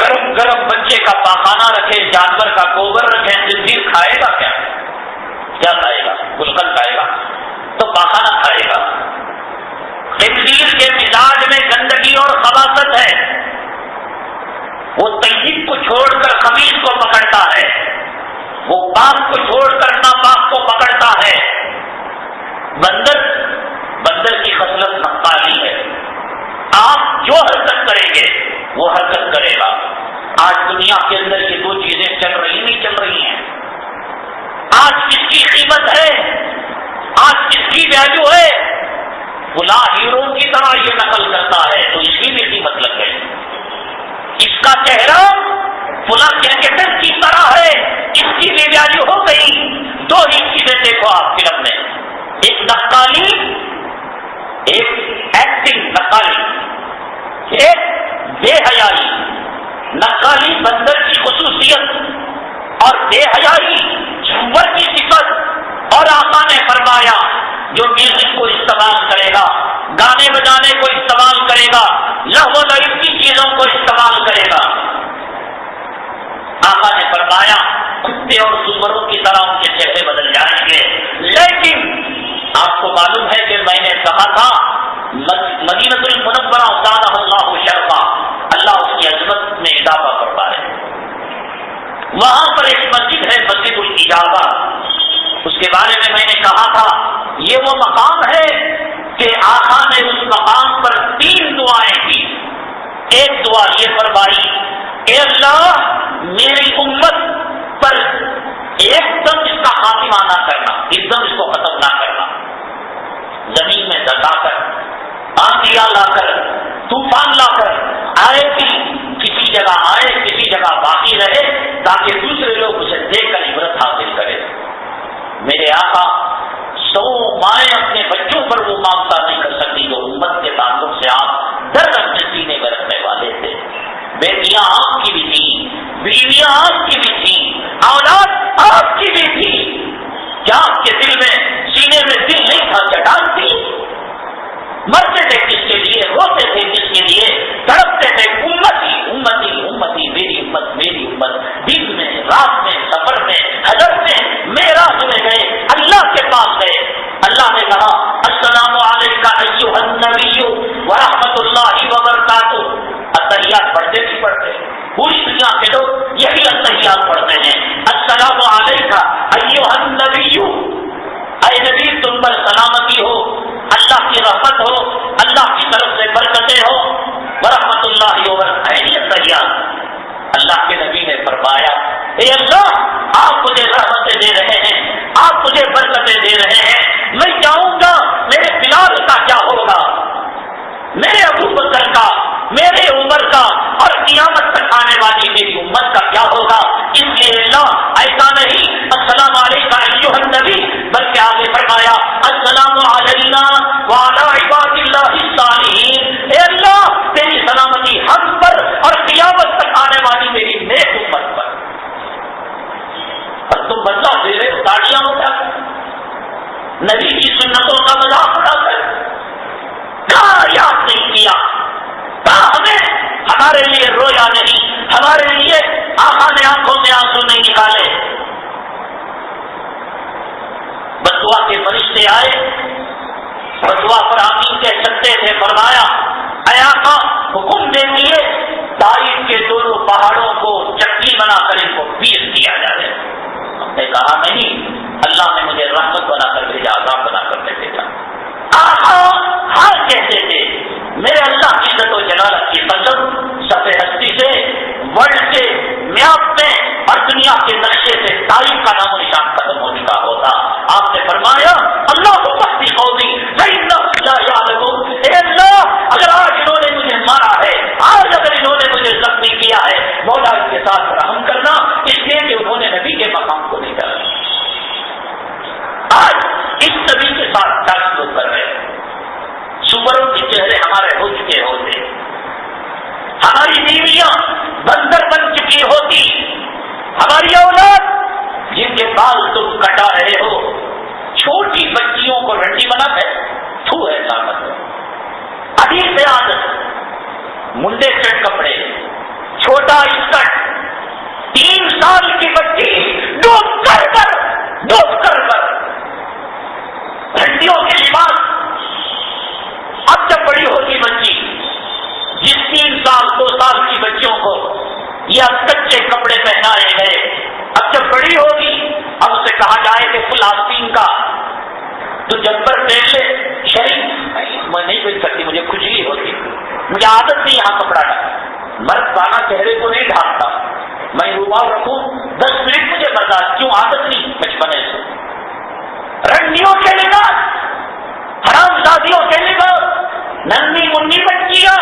گرم گرم بچے کا پاخانہ رکھیں، جانور کا گوبر رکھیں، خنزیر کھائے گا کیا؟ کیا کھائے گا؟ گلقند کھائے گا تو پاخانہ کھائے گا۔ خنزیر کے مزاج میں گندگی اور خباثت ہے، وہ طیب کو چھوڑ کر خبیث کو پکڑتا ہے، وہ پاک کو چھوڑ کر ناپاک کو پکڑتا ہے۔ بندر کی خصلت نقالی ہے، آپ جو حرکت کریں گے وہ حرکت کرے گا۔ آج دنیا کے اندر یہ دو چیزیں چل رہی نہیں چل رہی ہیں۔ آج کس کی قیمت ہے، آج کس کی ویلیو ہے؟ فلاں ہیرو کی طرح یہ نقل کرتا ہے تو اس کی بھی قیمت لگ گئی، اس کا چہرہ فلاں کرکٹر کی طرح ہے، اس کی بھی ویلیو ہو گئی۔ دو ہی چیزیں دیکھو آپ فلم میں، ایک نقالی، ایک ایکٹنگ نقالی، ایک بے حیائی۔ نقالی بندر کی خصوصیت اور بے حیائی جھنور کی صفت، اور آقا نے فرمایا جو میوزک کو استعمال کرے گا، گانے بجانے کو استعمال کرے گا، لہو و لعب کی چیزوں کو استعمال کرے گا، آقا نے فرمایا کتے اور سوروں کی طرح ان کے چہرے بدل جائیں گے۔ لیکن آپ کو معلوم ہے کہ میں نے کہا تھا مدینۃ المنورہ زادہ اللہ شرفا، اللہ اس کی عظمت میں اضافہ فرمائے، وہاں پر ایک مسجد ہے مسجد الاجابہ، اس کے بارے میں نے کہا تھا یہ وہ مقام ہے کہ آقا نے اس مقام پر 3 دعائیں کی۔ ایک دعا یہ فرمائی، اے اللہ میری امت پر ایک دم اس کا خاتمہ نہ کرنا، ایک دم اس کو ختم نہ کرنا، زمین میں دبا کر، آندھیاں لا کر، طوفان لا کر، آئے بھی کسی جگہ آئے کسی جگہ باقی رہے تاکہ دوسرے لوگ اسے دیکھ کر عبرت حاصل کریں۔ میرے آقا 100 مائیں اپنے بچوں پر وہ مانگتا نہیں کر سکتی جو امت کے تعلق سے آپ درد اپنے سینے میں رکھنے والے تھے۔ بیٹیاں آپ کی بھی تھیں، بیویاں آپ کی بھی تھیں، اولاد آپ کی بھی تھی، کیا آپ کے دل میں سینے میں دل نہیں تھا چٹان تھی؟ مرتے تھے کس کے لیے، روتے تھے کس کے لیے، تڑپتے تھے امتی امتی امتی، میری امت میری امت، دن میں رات میں سفر میں حضر میں معراج میں گئے، اللہ کے پاس گئے، اللہ نے کہا السلام علیکہ ایھا النبی ورحمۃ اللہ وبرکاتہ۔ التحیات پڑھتے نہیں پڑھتے، پوری دنیا کے لوگ یہی التحیات پڑھتے ہیں، السلام علیکہ ایھا النبی، اے نبی تم پر سلامتی ہو، اللہ کی رحمت ہو، اللہ کی طرف سے برکتیں ہو، ورحمۃ اللہ وبرکاتہ۔ اللہ کے نبی نے فرمایا اے اللہ آپ مجھے رحمتیں دے رہے ہیں، آپ مجھے برکتیں دے رہے ہیں، میں جاؤں گا میرے بلال کا کیا ہوگا، میرے ابو بکر کا، میرے عمر کا، اور قیامت تک آنے والی میری امت کا کیا ہوگا؟ اس لیے اللہ ایسا نہیں السلام علیکہ ایھا النبی، بلکہ آگے فرمایا السلام علینا وعلی عباد اللہ الصالحین، اے اللہ تیری سلامتی ہم پر اور قیامت تک آنے والی میری نیک امت پر۔ اور تم بدلا دے رہے ہو داڑیاں اٹھا کر، نبی کی سنتوں کا مذاق اڑا کر، کہاں یاد نہیں کیا، کہاں ہمیں ہمارے لیے رویا نہیں، ہمارے لیے آقا نے آنکھوں میں آنسو نہیں نکالے۔ بدعا کے فرشتے آئے، بدعا پر آمین کہہ سکتے تھے، فرمایا اے آقا حکم دے دیے طائف کے دونوں پہاڑوں کو چٹنی بنا کر ان کو پیس دیا جائے۔ ہم نے کہا نہیں، اللہ نے مجھے رحمت بنا کر بھیجا، عذاب بنا کر بھیجا۔ آقا ہاں کہتے تھے، میرے اللہ کی عزت و جلالت کی قسم، صفحہ ہستی سے، ورلڈ سے، میپ میں اور دنیا کے نقشے سے طائف کا نام و نشان ختم ہو چکا ہوتا۔ آپ نے فرمایا اللہ اے اللہ اگر آج انہوں نے مجھے مارا ہے، آج اگر انہوں نے مجھے زخمی کیا ہے، مولا اس کے ساتھ رحم کرنا، اس لیے کہ انہوں نے نبی کے مقام کو نہیں ڈالا۔ آج اس نبی کے ساتھ کیا سلوک کر رہے ہیں؟ سوروں کے چہرے ہمارے ہو چکے ہوتے، ہماری بیویاں بندر بن چکی ہوتی، ہماری اولاد جن کے بال تم کٹا رہے ہو، چھوٹی بچیوں کو رنڈی بنا کر تھو ہے طاقت، ابھی سے عادت، منڈے سیٹ کپڑے، چھوٹا اسکرٹ، 3 سال کی بچی ڈوب کر رنڈیوں کے لباس۔ اب جب بڑی ہوتی بچی، جس 3 سال 2 سال کی بچیوں کو یا کچے کپڑے پہنائے گئے. اب جب بڑی ہوگی اب اسے کہا جائے کہ فل آستین کا تو جبر پہن لے. شریف میں نہیں پہن سکتی, مجھے کھجلی ہوتی, مجھے عادت نہیں یہاں کپڑا ڈالنا. مرد بانا چہرے کو نہیں ڈھانپتا, میں رومال رکھوں 10 منٹ مجھے برداشت, کیوں عادت نہیں بچپنے سے. رنڈیوں کے لباس, حرام زادیوں کے لباس, ننھی منی بچیاں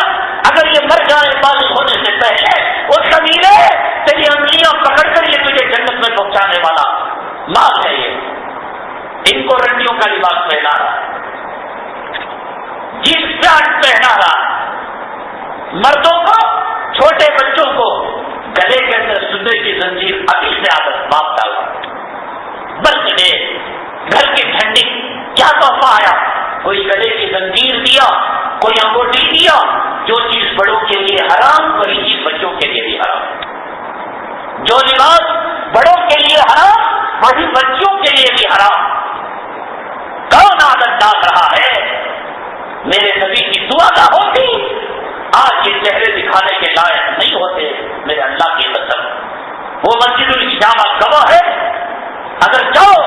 اگر یہ مر جائے بالغ ہونے سے پہلے, وہ کمینے تیری انگلیاں پکڑ کر یہ تجھے جنت میں پہنچانے والا مال ہے. یہ ان کو رنڈیوں کا لباس پہنا رہا, جینس پینٹ پہنا رہا. مردوں کو, چھوٹے بچوں کو گلے کے اندر سندر کی زنجیر ابھی سے عادت باپ ڈالا. برتھ ڈے, گھر کی ٹھنڈی, کیا تحفہ آیا؟ کوئی گلے کی زنجیر دیا, کوئی انگوٹھی دیا. جو چیز بڑوں کے لیے حرام وہی چیز بچوں کے لیے بھی حرام. جو لباس بڑوں کے لیے حرام وہی بچوں کے لیے بھی حرام. کون عادت ڈال رہا ہے؟ میرے نبی کی دعا نہ ہوتی آج یہ چہرے دکھانے کے لائق نہیں ہوتے. میرے اللہ کی قسم, وہ مسجد الجامع گواہ ہے. اگر جاؤ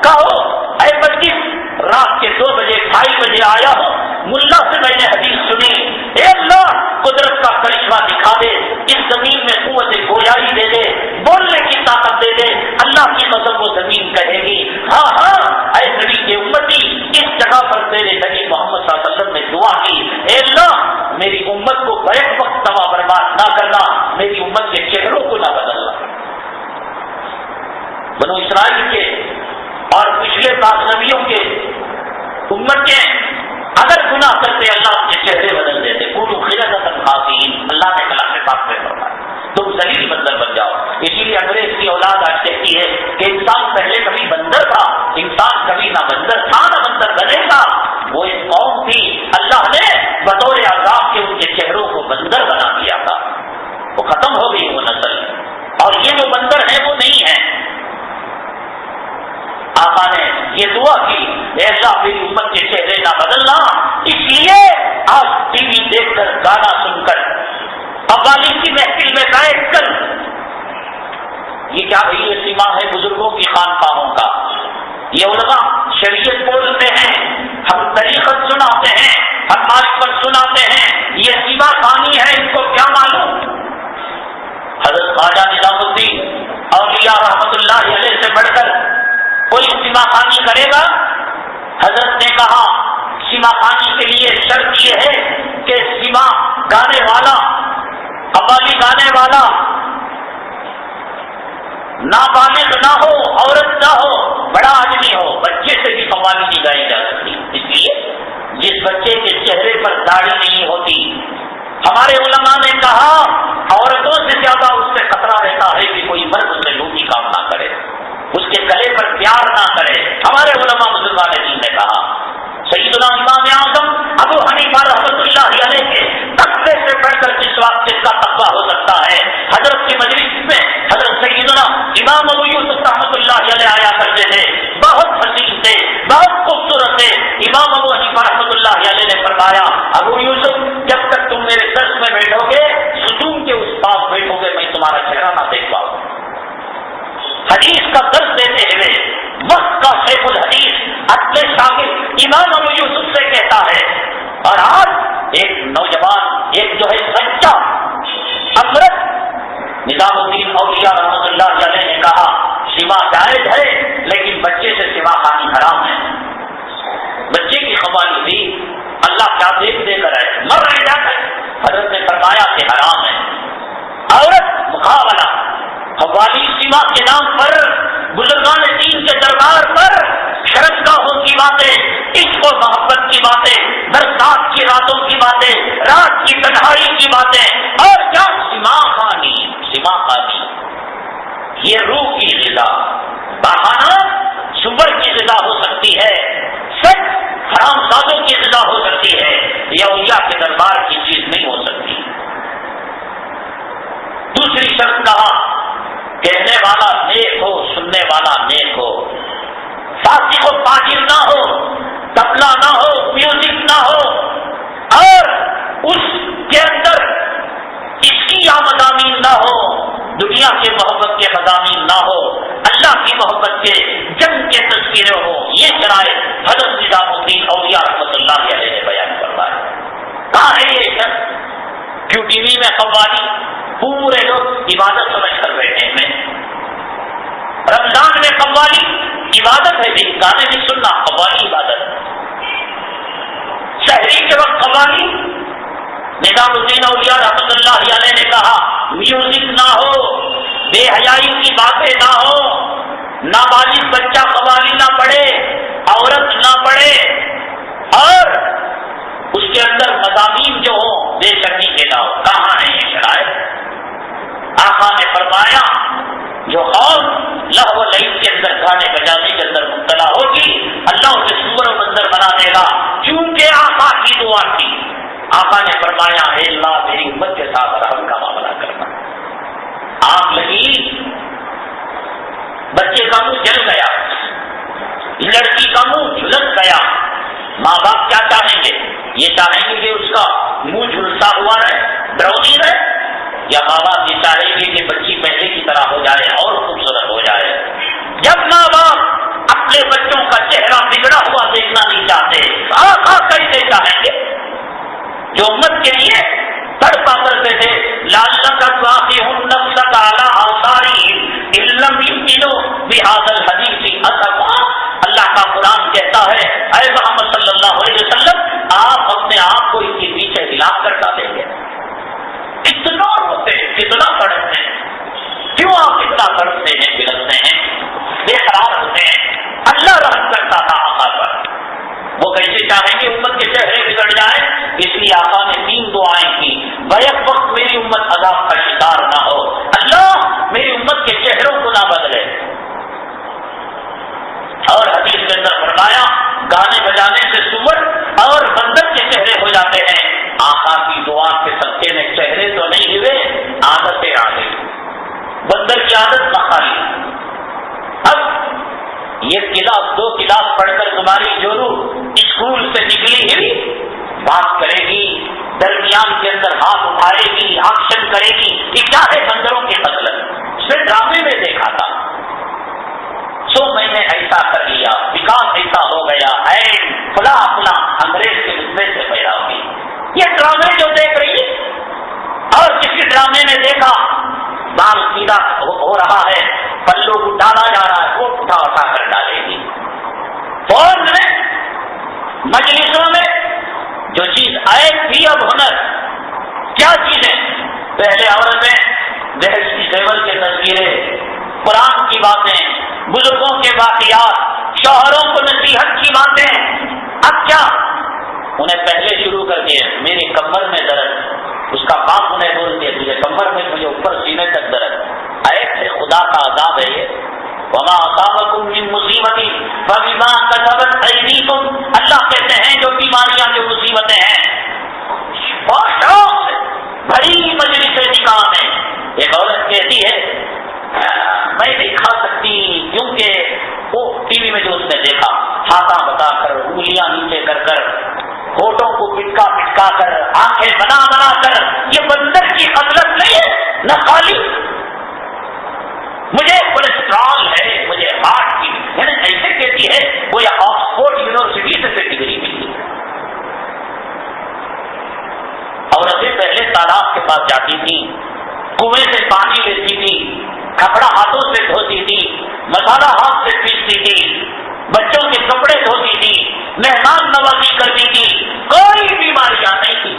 کہو اے مسجد رات کے 2 بجے 2:30 بجے آیا ہوں, ملا سے میں نے حدیث سنی, اے اللہ قدرت کا کرشمہ دکھا دے, اس زمین میں قوت گویائی دے دے, بولنے کی طاقت دے دے. اللہ کی قسم وہ زمین کہے گی ہاں ہاں اے نبی کے امتی, اس جگہ پر تیرے نبی محمد صلی اللہ علیہ وسلم نے دعا کی, اے اللہ میری امت کو بیک وقت تباہ برباد نہ کرنا, میری امت کے چہروں کو نہ بدلنا. بنو اسرائیل کے اور پچھلے پاک نبیوں کے امت کے اگر گناہ کرتے اللہ کے چہرے بدل دیتے. پورو خلقت خاصین, اللہ نے کلام پاک میں فرمایا تم ذلیل بندر بن جاؤ. اسی لیے انگریز کی اولاد آج کہتی ہے کہ انسان پہلے کبھی بندر تھا, انسان کبھی نہ بندر تھا نہ بندر بنے گا. وہ ایک قوم تھی, اللہ نے بطور عذاب کے ان کے چہروں کو بندر بنا دیا تھا. وہ ختم ہو گئی وہ نسل, اور یہ جو بندر ہے وہ نہیں ہے. آقا نے یہ دعا کی ایسا میری امت کے چہرے نہ بدلنا. اس لیے آج ٹی وی دیکھ کر, گانا سن کر, قوالی کی محفل میں بیٹھ کر, یہ کیا بھائی یہ سیما ہے بزرگوں کی خانقاہوں کا. یہ علماء شریعت بولتے ہیں, ہم طریقت سناتے ہیں, ہم معرفت سناتے ہیں, یہ سیما خانی ہے, ان کو کیا معلوم. حضرت خواجہ نظام الدین اولیاء رحمت اللہ علیہ سے بڑھ کر کوئی سیما خانی کرے گا؟ حضرت نے کہا سیما خانی کے لیے شرط یہ ہے کہ سیما گانے والا, قوالی گانے والا نابالغ نہ ہو, عورت نہ ہو, بڑا آدمی ہو. بچے سے بھی قوالی نہیں گائی جا سکتی. اس لیے جس بچے کے چہرے پر داڑھی نہیں ہوتی, ہمارے علماء نے کہا عورتوں سے زیادہ اس سے خطرہ رہتا ہے کہ کوئی مرد اس سے لوٹی کام نہ کرے, اس کے گلے پر پیار نہ کرے. ہمارے علماء بزرگان دین نے کہا. سیدنا امام اعظم ابو حنیفہ رحمۃ اللہ علیہ کے تقوی سے بڑھ کر کس وقت کس کا تقوی ہو سکتا ہے. حضرت کی مجلس میں حضرت سیدنا امام ابو یوسف رحمۃ اللہ علیہ آیا کرتے تھے, بہت حسین تھے, بہت خوبصورت تھے. امام ابو حنیفہ رحمۃ اللہ علیہ نے فرمایا ابو یوسف جب تک تم میرے درس میں بیٹھو گے, ستون کے اس پاس بیٹھو گے, میں تمہارا چہرہ نہ دیکھ پاؤں. حدیث کا درس دیتے ہوئے وقت کا شیخ الحدیث اپنے شاگرد امام ابو یوسف سے کہتا ہے. اور آج ایک نوجوان, ایک جو ہے سچا امرت نظام الدین اولیاء رحمۃ اللہ علیہ نے کہا سوا جائز ہے لیکن بچے سے سوا خانی حرام ہے. بچے کی قوالی بھی اللہ کیا دیکھ دے کر ہے, مر رہ جا کر. حضرت نے فرمایا کہ حرام ہے. عورت مقابلہ قوالی سوا کے نام پر, بزرگان دین کے دربار پر شرمگاہوں کی باتیں, عشق و محبت کی باتیں, برسات کی راتوں کی باتیں, رات کی تنہائی کی باتیں, اور کیا سما خانی. سما خانی یہ روح کی غذا, بہانہ سور کی غذا ہو سکتی ہے, سچ حرام زادوں کی غذا ہو سکتی ہے, یہ اولیاء کے دربار کی چیز نہیں ہو سکتی. دوسری شرط کہا کہنے والا نیک ہو, سننے والا نیک ہو, فاسق و فاجر نہ ہو, تبلا نہ ہو, میوزک نہ ہو, اور اس کے اندر اس کی آمدامین نہ ہو, دنیا کی محبت کے مضامین نہ ہو، اللہ کی محبت کے جنگ کے تذکرے ہو، یہ شرائط حضرت نظام الدین اولیاء رحمۃ اللہ علیہ نے بیان کروایا۔ کہاں ہے یہ شخص؟ کیوں ٹی وی میں قوالی پورے لوگ عبادت سمجھ کر بیٹھے ہیں۔ رمضان میں قوالی عبادت ہے بھی، گانے بھی سننا قوالی عبادت۔ شہری کے وقت قوالی، نظام الدین اولیاء رحمۃ اللہ علیہ نے کہا میوزک نہ ہو، بے حیائی کی باتیں نہ ہو، نابالغ بچہ قوالی نہ پڑھے، عورت نہ پڑھے، اور اس کے اندر مضامین جو ہوں بے شرمی کے نہ ہو۔ کہاں ہے یہ شرائط؟ آقا نے فرمایا جو قوم لہو و لعب کے اندر، گانے بجانے کے اندر مبتلا ہوگی، اللہ اسے صور و منظر بنا دے گا، چونکہ آقا کی دعا کی۔ آقا نے فرمایا اے اللہ میری امت کے ساتھ رحم کا معاملہ کرنا۔ آگ لگی، بچے کا منہ جل گیا، لڑکی کا منہ جھلس گیا، ماں باپ کیا چاہیں گے؟ یہ چاہیں گے کہ اس کا منہ جھلسا ہوا رہے، ڈراؤنی رہے، یا ماں باپ یہ چاہیں گے کہ بچی پہلے کی طرح ہو جائے اور خوبصورت ہو جائے؟ جب ماں باپ اپنے بچوں کا چہرہ بگڑا ہوا دیکھنا نہیں چاہتے، آقا کیسے چاہیں گے؟ جو امت کے لیے تڑپا کرتے تھے، لعلک باخع نفسک علی آثارہم ان لم یؤمنوا بہذا الحدیث اسفا۔ اللہ کا قرآن کہتا ہے اے محمد صلی اللہ علیہ وسلم، آپ اپنے آپ کو ان کے پیچھے ہلاک کر ڈالیں گے۔ کتنا روتے ہیں، کتنا تڑپتے ہیں، کیوں آپ اتنا تڑپتے ہیں، بلکتے ہیں، بے قرار ہوتے ہیں؟ اللہ رحم کرتا تھا آقا پر، وہ کیسے چاہیں گے امت کے چہرے بگڑ جائیں؟ اس لیے آقا نے 3 دعائیں کی، بیک وقت میری امت عذاب کا شکار نہ ہو، اللہ میری امت کے چہروں کو نہ بدلے۔ اور حدیث کے اندر فرمایا گانے بجانے سے سور اور بندر کے چہرے ہو جاتے ہیں۔ آقا کی دعا کے صدقے میں چہرے تو نہیں ہوئے، عادتیں آ گئی، بندر کی عادت مخالی۔ اب یہ کلاس 2 کلاس پڑھ کر تمہاری جورو اسکول سے نکلی ہوئی بات کرے گی، درمیان کے اندر ہاتھ اٹھائے گی، ایکشن کرے گی، یہ کیا ہے؟ بندروں کی خصلت، صرف ڈرامے میں دیکھا تھا، سو میں نے ایسا کر لیا، وکاس ایسا ہو گیا، فلاں فلاں انگریز کے رتبے سے پیدا ہوئی۔ یہ ڈرامے جو دیکھ رہی ہے، اور کسی ڈرامے میں دیکھا بال سیدھا ہو رہا ہے، پلو کو ڈالا جا رہا ہے، وہ اٹھا کر ڈالے گی۔ فون میں مجلسوں میں جو چیز آئے تھی اب ہنر، کیا چیزیں؟ پہلے عورتیں دہج کی زیور کے تصویریں، قرآن کی باتیں، بزرگوں کے واقعات، شوہروں کو نصیحت کی باتیں۔ اب کیا انہیں پہلے شروع کر دیے، میری کمر میں درد، اس کا باپ انہیں بول دیا تجھے کمر میں، مجھے اوپر سینے تک درد۔ اے خدا کا عذاب ہے یہ، وما اصابکم من مصیبت فبما کسبت ایدیکم، اللہ کہتے ہیں جو بیماریاں جو مصیبتیں ہیں بہت شوق سے بڑی مجلس نکاح میں ایک عورت کہتی ہے میں نہیں کھا سکتی، کیونکہ وہ ٹی وی میں جو اس نے دیکھا، ہاتھاں بتا کر، انگلیاں نیچے کر کر، ہونٹوں کو پٹکا پٹکا کر، آنکھیں بنا بنا کر، یہ بندر کی خصلت نہیں ہے نہ خالی مجھے کولیسٹرول ہے، مجھے ہارٹ کی، یعنی ایسے کہتی ہے وہ یہ آکسفورڈ یونیورسٹی سے ڈگری ملی۔ عورتیں پہلے تالاب کے پاس جاتی تھی، کنویں سے پانی لیتی تھی، کپڑا ہاتھوں سے دھوتی تھی، مسالہ ہاتھ سے پیستی تھی، بچوں کے کپڑے دھوتی تھی، مہمان نوازی کرتی تھی، کوئی بیماریاں نہیں تھی،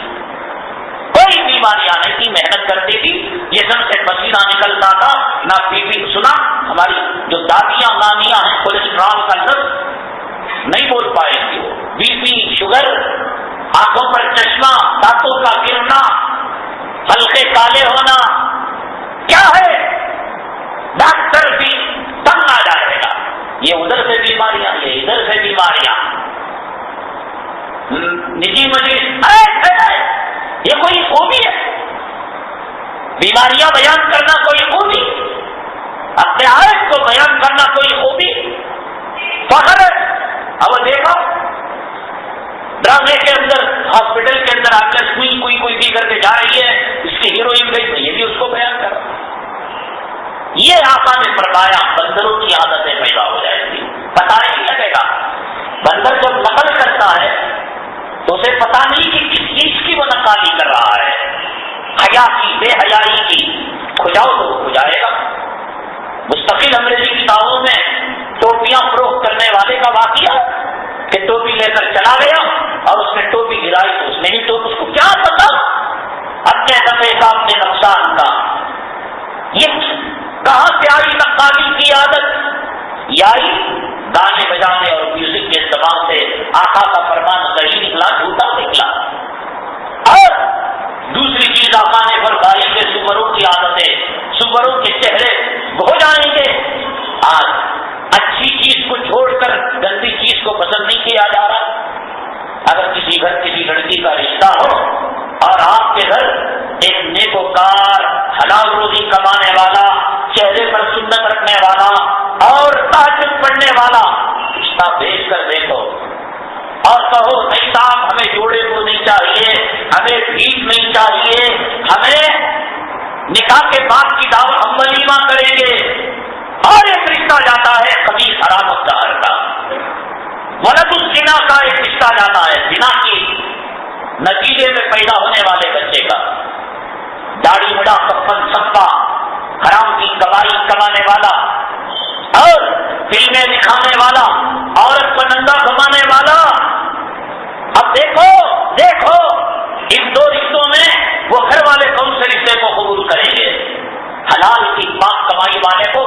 کوئی بیماریاں نہیں تھی، محنت کرتی تھی، جسم سے پسینہ نکلتا تھا، نہ بی پی سنا۔ ہماری جو دادیاں نانیاں ہیں کولیسٹرول کا لفظ نہیں بول پائے گی، بی پی، شوگر، آنکھوں پر چشمہ، دانتوں کا گرنا، حلقے کالے ہونا، کیا ہے؟ ڈاکٹر بھی تنگ آ جائے گا، یہ ادھر سے بیماریاں، یہ ادھر سے بیماریاں، نجی مجلس، یہ کوئی خوبی ہے؟ بیماریاں بیان کرنا کوئی خوبی؟ اپنے عائد کو بیان کرنا کوئی خوبی؟ فخر ہے؟ اب دیکھو ڈرامے کے اندر، ہاسپٹل کے اندر ایمبولینس کوئی بھی کر کے جا رہی ہے، اس کی ہیروئن گئی، یہ بھی اس کو بیان کر رہا۔ یہ آقا نے فرمایا بندروں کی عادتیں پیدا ہو جائیں گی، پتہ نہیں لگے گا۔ بندر جب نقل کرتا ہے تو اسے پتہ نہیں کہ کس چیز کی وہ نقالی کر رہا ہے، حیا کی، بے حیائی کی۔ کھجاؤ تو کھجائے گا۔ مستقل انگریزی کتابوں میں ٹوپیاں فروخت کرنے والے کا واقعہ کہ ٹوپی لے کر چلا گیا اور اس نے ٹوپی گرائی تو اس نے ہی تو اس کو کیا پتا اپنے نفع کا اپنے نقصان کا۔ یہ کہاں سے آئی نقالی کی عادت؟ یہ آئی گانے بجانے اور میوزک کے استعمال سے۔ آقا کا فرمان صحیح نکلا، جھوٹا نکلا۔ اور دوسری چیز آقا نے فرمائی کہ سوروں کی عادتیں، سوروں کے چہرے ہو جائیں گے۔ آج اچھی چیز کو چھوڑ کر گندی چیز کو پسند نہیں کیا جا رہا۔ اگر کسی گھر کسی لڑکی کا رشتہ ہو اور آپ کے گھر ایک نیکوکار، حلال روزی کمانے والا، چہرے پر سنت رکھنے والا اور تہجد پڑھنے والا رشتہ بھیج کر دیکھو اور کہو نہیں صاحب ہمیں جوڑے کو نہیں چاہیے، ہمیں بھیک نہیں چاہیے، ہمیں نکاح کے بعد کی دعوت ہم ولیمہ کریں گے، اور ایک رشتہ جاتا ہے خبیث حرام الظاہر کا، ولد الزنا کا ایک رشتہ جاتا ہے، زنا کی نتیجے میں پیدا ہونے والے بچے کا، داڑھی مڑا کفن سپا، حرام کی کمائی کمانے والا اور فلمیں دکھانے والا، عورت کو ننگا گھمانے والا۔ اب دیکھو دیکھو ان دو رشتوں میں وہ گھر والے کون سے رشتے کو قبول کریں گے؟ حلال کی پاک کمائی والے کو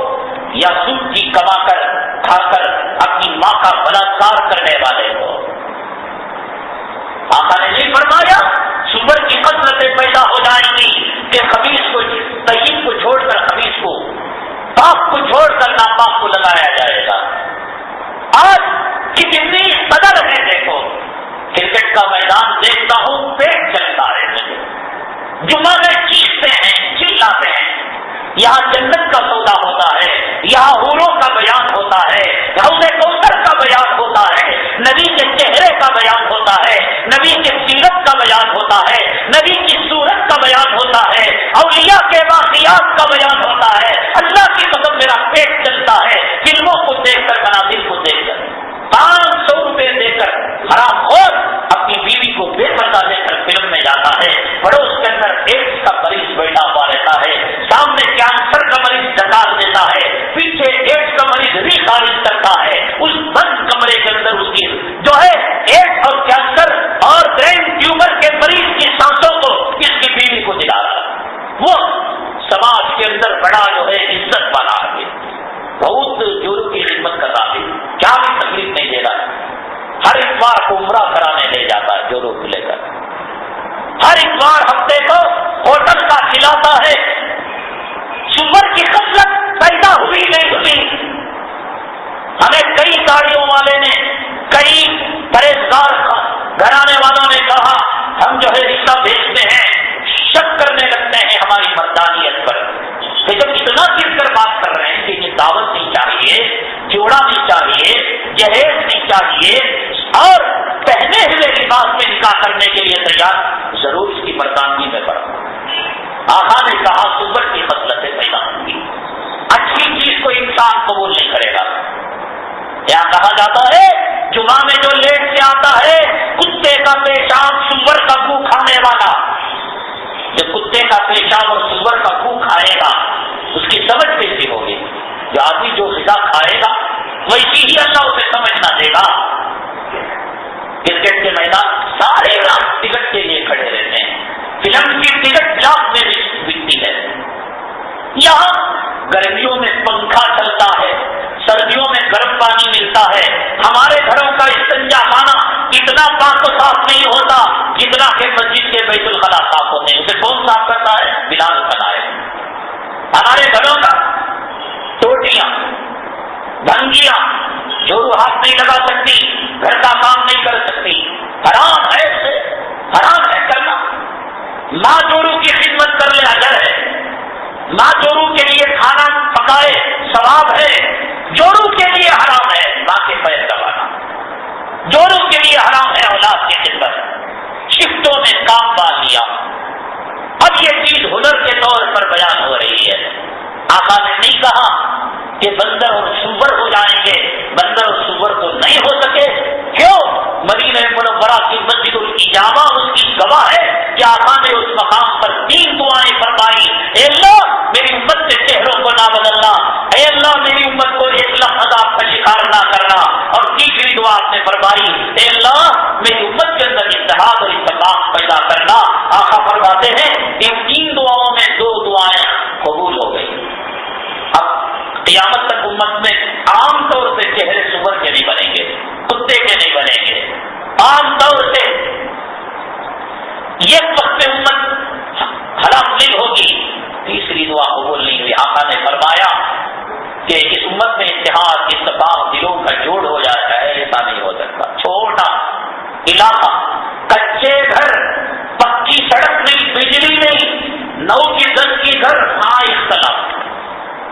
یا سود کی کما کر کھا کر اپنی ماں کا بلاత్కాر کرنے والے کو؟ آقا نے نہیں فرمایا سور کی خصلتیں پیدا ہو جائیں گی کہ خبیث کو، طیب کو چھوڑ کر خبیث کو، پاک کو چھوڑ کر ناپاک کو لگایا جائے گا۔ آج کتنی قدر ہے، دیکھو کرکٹ کا میدان دیکھتا ہوں پیٹ چلتا ہے مجھے، جمعہ میں چیختے ہیں چلاتے ہیں، یہاں جنت کا سودا ہوتا ہے، یہاں حوروں کا بیان ہوتا ہے، حوض کوثر کا بیان ہوتا ہے، نبی کے چہرے کا بیان ہوتا ہے، نبی کی سیرت کا بیان ہوتا ہے، نبی کی صورت کا بیان ہوتا ہے، اولیاء کے واقعات کا بیان ہوتا ہے۔ اللہ کی قسم میرا پیٹ چلتا ہے فلموں کو دیکھ کر، مناظر کو دیکھ کر۔ 500 روپے دے کر حرام خور اپنی بیوی کو بے پردہ دے کر فلم میں جاتا ہے، پڑوس کے اندر ایڈس کا مریض بیٹھا ہوا رہتا ہے، سامنے کینسر کا مریض ڈکال دیتا ہے، پیچھے ایڈس کا مریض ری خارج کرتا ہے، اس بند کمرے کے اندر اس کی جو ہے ایڈس اور کینسر اور برین ٹیومر کے مریض کی سانسوں کو اس کی بیوی کو دلا رہا ہے۔ وہ سماج کے اندر بڑا جو ہے عزت والا ہے، بہت جوروں کی خدمت کر رہا ہے، کیا بھی تکلیف نہیں دے رہا ہے۔ ہر اتوار کو عمرہ کرانے لے جاتا ہے جوروں کو لے کر، ہر اتوار ہفتے کو ہوٹل کا کھلاتا ہے۔ سور کی خصلت پیدا ہوئی نہیں ہوئی۔ ہمیں کئی گاڑیوں والے نے، کئی پرہیزگار گھرانے والوں نے کہا ہم جو ہے رشتہ بھیجتے ہیں، شک کرنے لگتے ہیں ہماری مردانیت پر، کہ جب اتنا گر کر بات کر رہے ہیں کہ یہ دعوت نہیں چاہیے، جوڑا نہیں چاہیے، جہیز نہیں چاہیے اور پہنے ہوئے لباس میں نکاح کرنے کے لیے تیار، ضرور اس کی مردانگی میں پڑا۔ آقا نے کہا سور کی خصلتیں پیدا ہوں گی، اچھی چیز کو انسان قبول نہیں کرے گا۔ کیا کہا جاتا ہے جمعہ میں جو لیٹ سے آتا ہے کتے کا پیشاب سور کا منہ کھانے والا، جو کتے کا پیشاب اور سور کا منہ کھائے گا اس کی سمجھ کیسی ہوگی؟ جو آدمی جو غذا کھائے گا ویسی ہی اللہ اسے سمجھ نہ دے گا۔ کرکٹ کے میدان سارے رات ٹکٹ کے لیے کھڑے رہتے ہیں، فلم کی ٹکٹ لاکھ میں بکتی ہے۔ یہاں گرمیوں میں پنکھا چلتا ہے، سردیوں میں گرم پانی ملتا ہے۔ ہمارے گھروں کا استنجا خانہ اتنا پاک و صاف نہیں ہوتا جتنا کہ مسجد کے بیت الخلا صاف ہوتے ہیں۔ اسے کون صاف کرتا ہے؟ بلال بنائے۔ ہمارے گھروں کا ٹوٹیاں، بھنگیاں جورو ہاتھ نہیں لگا سکتی، گھر کا کام نہیں کر سکتی، حرام ہے، اسے حرام ہے کرنا۔ ماں جورو کی خدمت کر لے اجر ہے، ماں جورو کے لیے کھانا پکائے ثواب ہے، جورو کے لیے حرام ہے ماں کے پیر دبانا، جورو کے لیے حرام ہے اولاد کی خدمت۔ شفٹوں میں کام پا لیا، اب یہ چیز ہنر کے طور پر بیان ہو رہی ہے۔ آقا نے نہیں کہا کہ بندر اور سور ہو جائیں گے، بندر اور سور تو نہیں ہو سکے. کیوں؟ مدینہ منورہ کی مسجد الاجابہ اس کی گواہ ہے کہ آقا نے اس مقام پر 3 دعائیں فرمائی. اے اللہ میری امت کے چہروں کو نہ بدلنا، اے اللہ میری امت کو 1 لاکھ عذاب کا شکار نہ کرنا. اور تیسری دعا آپ نے فرمائی اے اللہ میری امت کے اندر اتحاد اور اتفاق پیدا کرنا. آقا فرماتے ہیں ان 3 دعاؤں میں 2 دعائیں قبول ہو گئی. اب قیامت تک امت میں عام طور سے چہرے سور کے نہیں بنیں گے، کتے کے نہیں بنیں گے. عام طور سے یہ وقت میں امت ہلاک نہیں ہوگی. تیسری دعا قبول نہیں ہوئی. آقا نے فرمایا کہ اس امت میں اتحاد اتفاق دلوں کا جوڑ ہو جاتا ہے، ایسا نہیں ہو سکتا. چھوٹا علاقہ، کچے گھر، پکی سڑک نہیں، بجلی نہیں، 9 کی 10 کی گھر، ہاں اختلاف.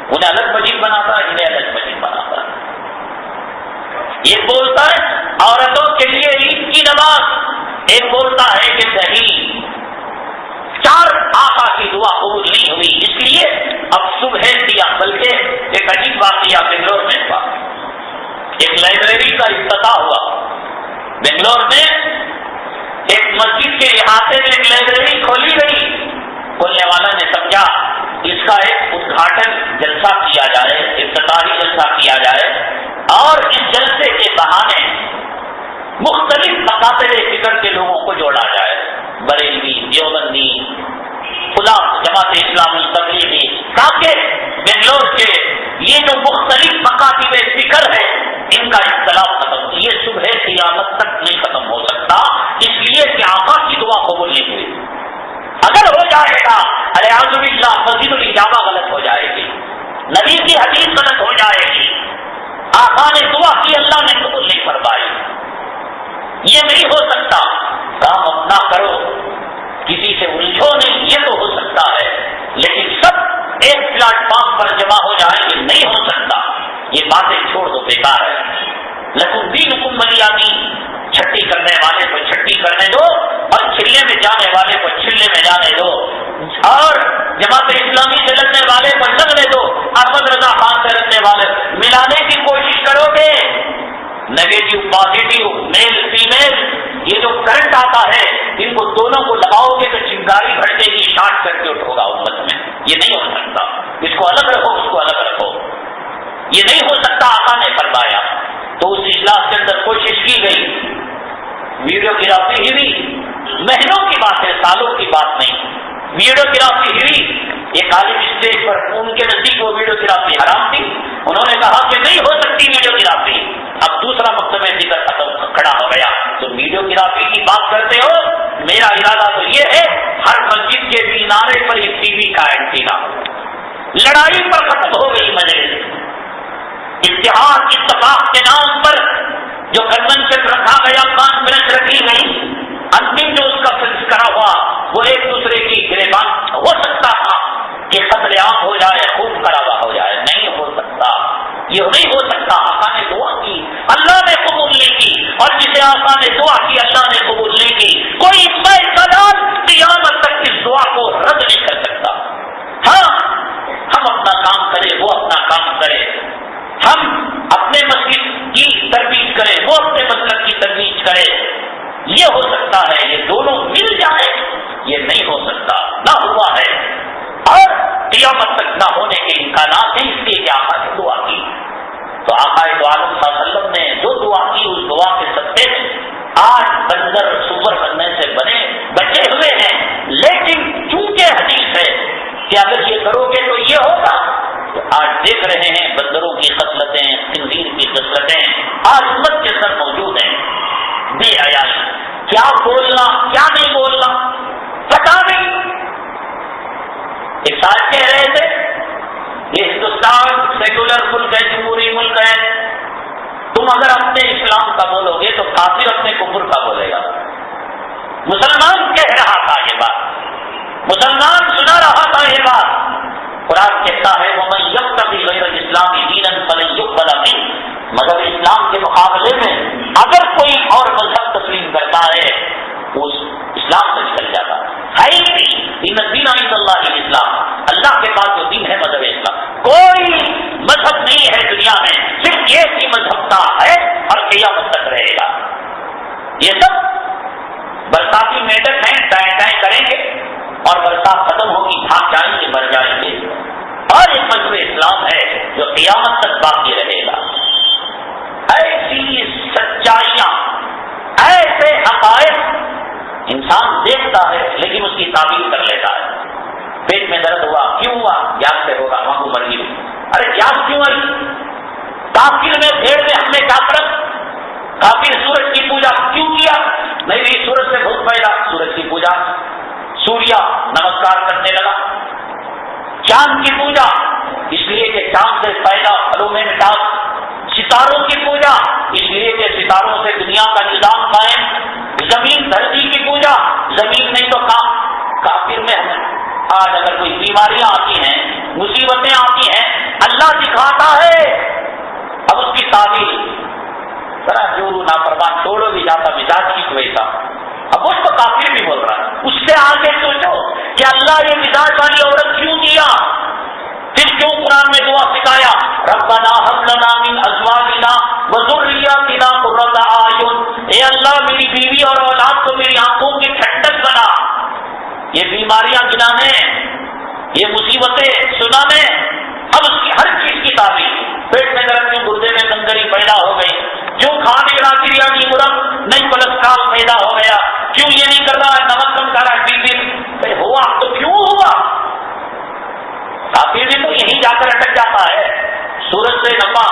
انہیں الگ مسجد بناتا ہے، انہیں الگ مسجد بناتا ہے. ایک بولتا ہے عورتوں کے لیے عید کی نماز، ایک بولتا ہے کہ نہیں. 4 آقا کی دعا قبول نہیں ہوئی. اس لیے اب صبح دیا. بلکہ ایک عجیب واقعہ بنگلور میں ہوا. ایک لائبریری کا افتتاح ہوا بنگلور میں. ایک مسجد کے احاطے میں ایک لائبریری کھولی گئی. کھولنے والا نے سمجھا اس کا ایک ادگھاٹن جلسہ کیا جائے، افتتاحی جلسہ کیا جائے، اور اس جلسے کے بہانے مختلف مقاصد فکر کے لوگوں کو جوڑا جائے. بریلوی، دیوبندی، خدا جماعت اسلامی، تبلیغی، تاکہ بنگلور کے یہ جو مختلف مکاتب فکر ہیں ان کا اختلاف ختم. یہ صبح قیامت تک نہیں ختم ہو سکتا، اس لیے کہ آقا کی دعا قبول نہیں ہوئی. اگر ہو جائے گا الیاذ باللہ مسجد الاجابہ غلط ہو جائے گی، نبی کی حدیث غلط ہو جائے گی. آقا نے دعا کی، اللہ نے قبول نہیں فرمائی. یہ نہیں ہو سکتا. کام اپنا کرو، کسی سے الجھو نہیں. یہ تو ہو سکتا ہے لیکن سب ایک پلیٹ فارم پر جمع ہو جائیں گے، نہیں ہو سکتا. یہ باتیں چھوڑ دو، بیکار ہے. لکن دینکم ولی دین، چھٹی کرنے والے کو چھٹی کرنے دو اور چھلنے میں جانے والے کو چھلنے میں جانے دو، اور جماعت اسلامی سے لڑنے والے کو لڑنے دو. احمد رضا خان سے لڑنے والے ملانے کی کوشش کرو گے. نیگیٹو پازیٹو، میل فیمیل، یہ جو کرنٹ آتا ہے ان کو دونوں کو لگاؤ گے تو چنگاری بھڑکے گی، شارٹ سرکٹ ہوگا امت میں. یہ نہیں ہو سکتا. اس کو الگ رکھو، اس کو الگ رکھو. یہ نہیں ہو سکتا. آقا نے فرمایا. تو اس اجلاس کے اندر کوشش کی گئی، ویڈیوگرافی ہوئی. مہینوں کی بات ہے، سالوں کی بات نہیں. ویڈیوگرافی ہوئی. ایک عالم اسٹیج پر، ان کے نزدیک وہ ویڈیوگرافی حرام تھی. انہوں نے کہا کہ نہیں ہو سکتی ویڈیوگرافی. اب دوسرا مقدمہ ذکر کھڑا ہو گیا. تو ویڈیوگرافی کی بات کرتے ہو، میرا ارادہ تو یہ ہے ہر مسجد کے مینارے پر ایک ٹی وی کا اینٹینا. لڑائی پر ختم ہو گئی مجلس. اتحاد اتفاق کے نام پر جو کنونشن رکھا گیا، کانفرنس رکھی گئی، انتم جو اس کا تذکرہ ہوا وہ ایک دوسرے کی گریبان. ہو سکتا تھا کہ قتل عام ہو جائے، خون خرابہ ہو جائے. نہیں ہو سکتا، یہ نہیں ہو سکتا. آقا نے دعا کی، اللہ نے قبول نہیں کی، اور جسے آقا نے دعا کی اللہ نے قبول نہیں کی، کوئی فیصلہ قیامت تک اس دعا کو رد نہیں کر سکتا. ہاں ہم اپنا کام کریں، وہ اپنا کام کرے. ہم اپنے مسجد کی ترویج کریں، وہ اپنے مسلک کی ترویج کرے. یہ ہو سکتا ہے، یہ دونوں مل جائے. یہ نہیں ہو سکتا، نہ ہوا ہے اور قیامت تک نہ ہونے کے امکانات ہیں. اس لیے کہ آقا نے دعا کی. تو آقا دو عالم صلی اللہ علیہ وسلم نے جو دعا کی، اس دعا کے سطح میں آج بندر سور بننے سے بچے ہوئے ہیں. لیکن چونکہ حدیث ہے کہ اگر یہ کرو گے تو یہ ہوگا. تو آج دیکھ رہے ہیں بندروں کی خصلتیں، خنزیر کی خصلتیں آج امت کے اندر موجود ہیں. بے حیائی، کیا بولنا کیا نہیں بولنا پتا نہیں. ایک صاحب کہہ رہے تھے یہ ہندوستان سیکولر ملک ہے، جمہوری ملک ہے، تم اگر اپنے اسلام کا بولو گے تو کافر اپنے کفر کا بولے گا. مسلمان کہہ رہا تھا یہ بات، مسلمان سنا رہا تھا یہ بات. قرآن کہتا ہے وَمَن يَبْتَغِ غَيْرَ الْإِسْلَامِ دِينًا فَلَن يُقْبَلَ مِنْهُ. مگر اسلام کے مقابلے میں اگر کوئی اور مذہب تسلیم کرتا ہے وہ اسلام سے نکل جاتا ہے ہی نہیں. ان الدین عند اللہ الاسلام، اللہ کے پاس جو دین ہے مذہب اسلام. کوئی قیامت تک باقی رہے گا۔ ایسی سچائیاں، ایسے حقائق انسان دیکھتا ہے لیکن اس کی تعبیر کر لیتا ہے۔ پیٹ میں درد ہوا، کیوں ہوا؟ گیس سے ہوگا، وہاں کو مرضی ہوئی۔ ارے گیس کیوں آئی؟ کافر میں بھیڑ میں ہم نے کیا فرق؟ کافر سورج کی پوجا کیوں کیا؟ نہیں بھی سورج سے بھوت پیدا، سورج کی پوجا، سوریا نمسکار کرنے لگا۔ چاند کی پوجا اس لیے کہ چاند سے پیدا پھلوں میں مٹاس۔ ستاروں کی پوجا اس لیے کہ ستاروں سے دنیا کا نظام قائم۔ زمین دھرتی کی پوجا، زمین نہیں تو کافر میں ہمیں آج اگر کوئی بیماریاں آتی ہیں، مصیبتیں آتی ہیں، اللہ دکھاتا ہے، اب اس کی تعبیر ذرا جورو نافرمان چھوڑو بھی جاتا مزاج کی ویسا، اب وہ تو کافر بھی بول رہا ہے۔ اس سے آگے سوچو کہ اللہ یہ مزاج والی عورت کیوں دیا، پھر کیوں قرآن میں دعا سکھایا، ربنا هب لنا من ازواجنا وذرياتنا قرة اعين، اے اللہ میری بیوی اور اولاد کو میری آنکھوں کی ٹھنڈک بنا۔ یہ بیماریاں گنانے، یہ مصیبتیں سنانے، اب اس کی ہر چیز کی تعبیر۔ پیٹ میں درد کیوں، گردے میں کنکری پیدا ہو گئی، کیوں کھانے کا بریانی مرم نہیں، کولسٹرول پیدا ہو گیا، کیوں یہ نہیں کر رہا ہے، نمک کم کر رہا ہے، بی ہوا تو کیوں ہوا؟ کافی بھی تو یہیں جا کر اٹک جاتا ہے۔ سورج سے نفع،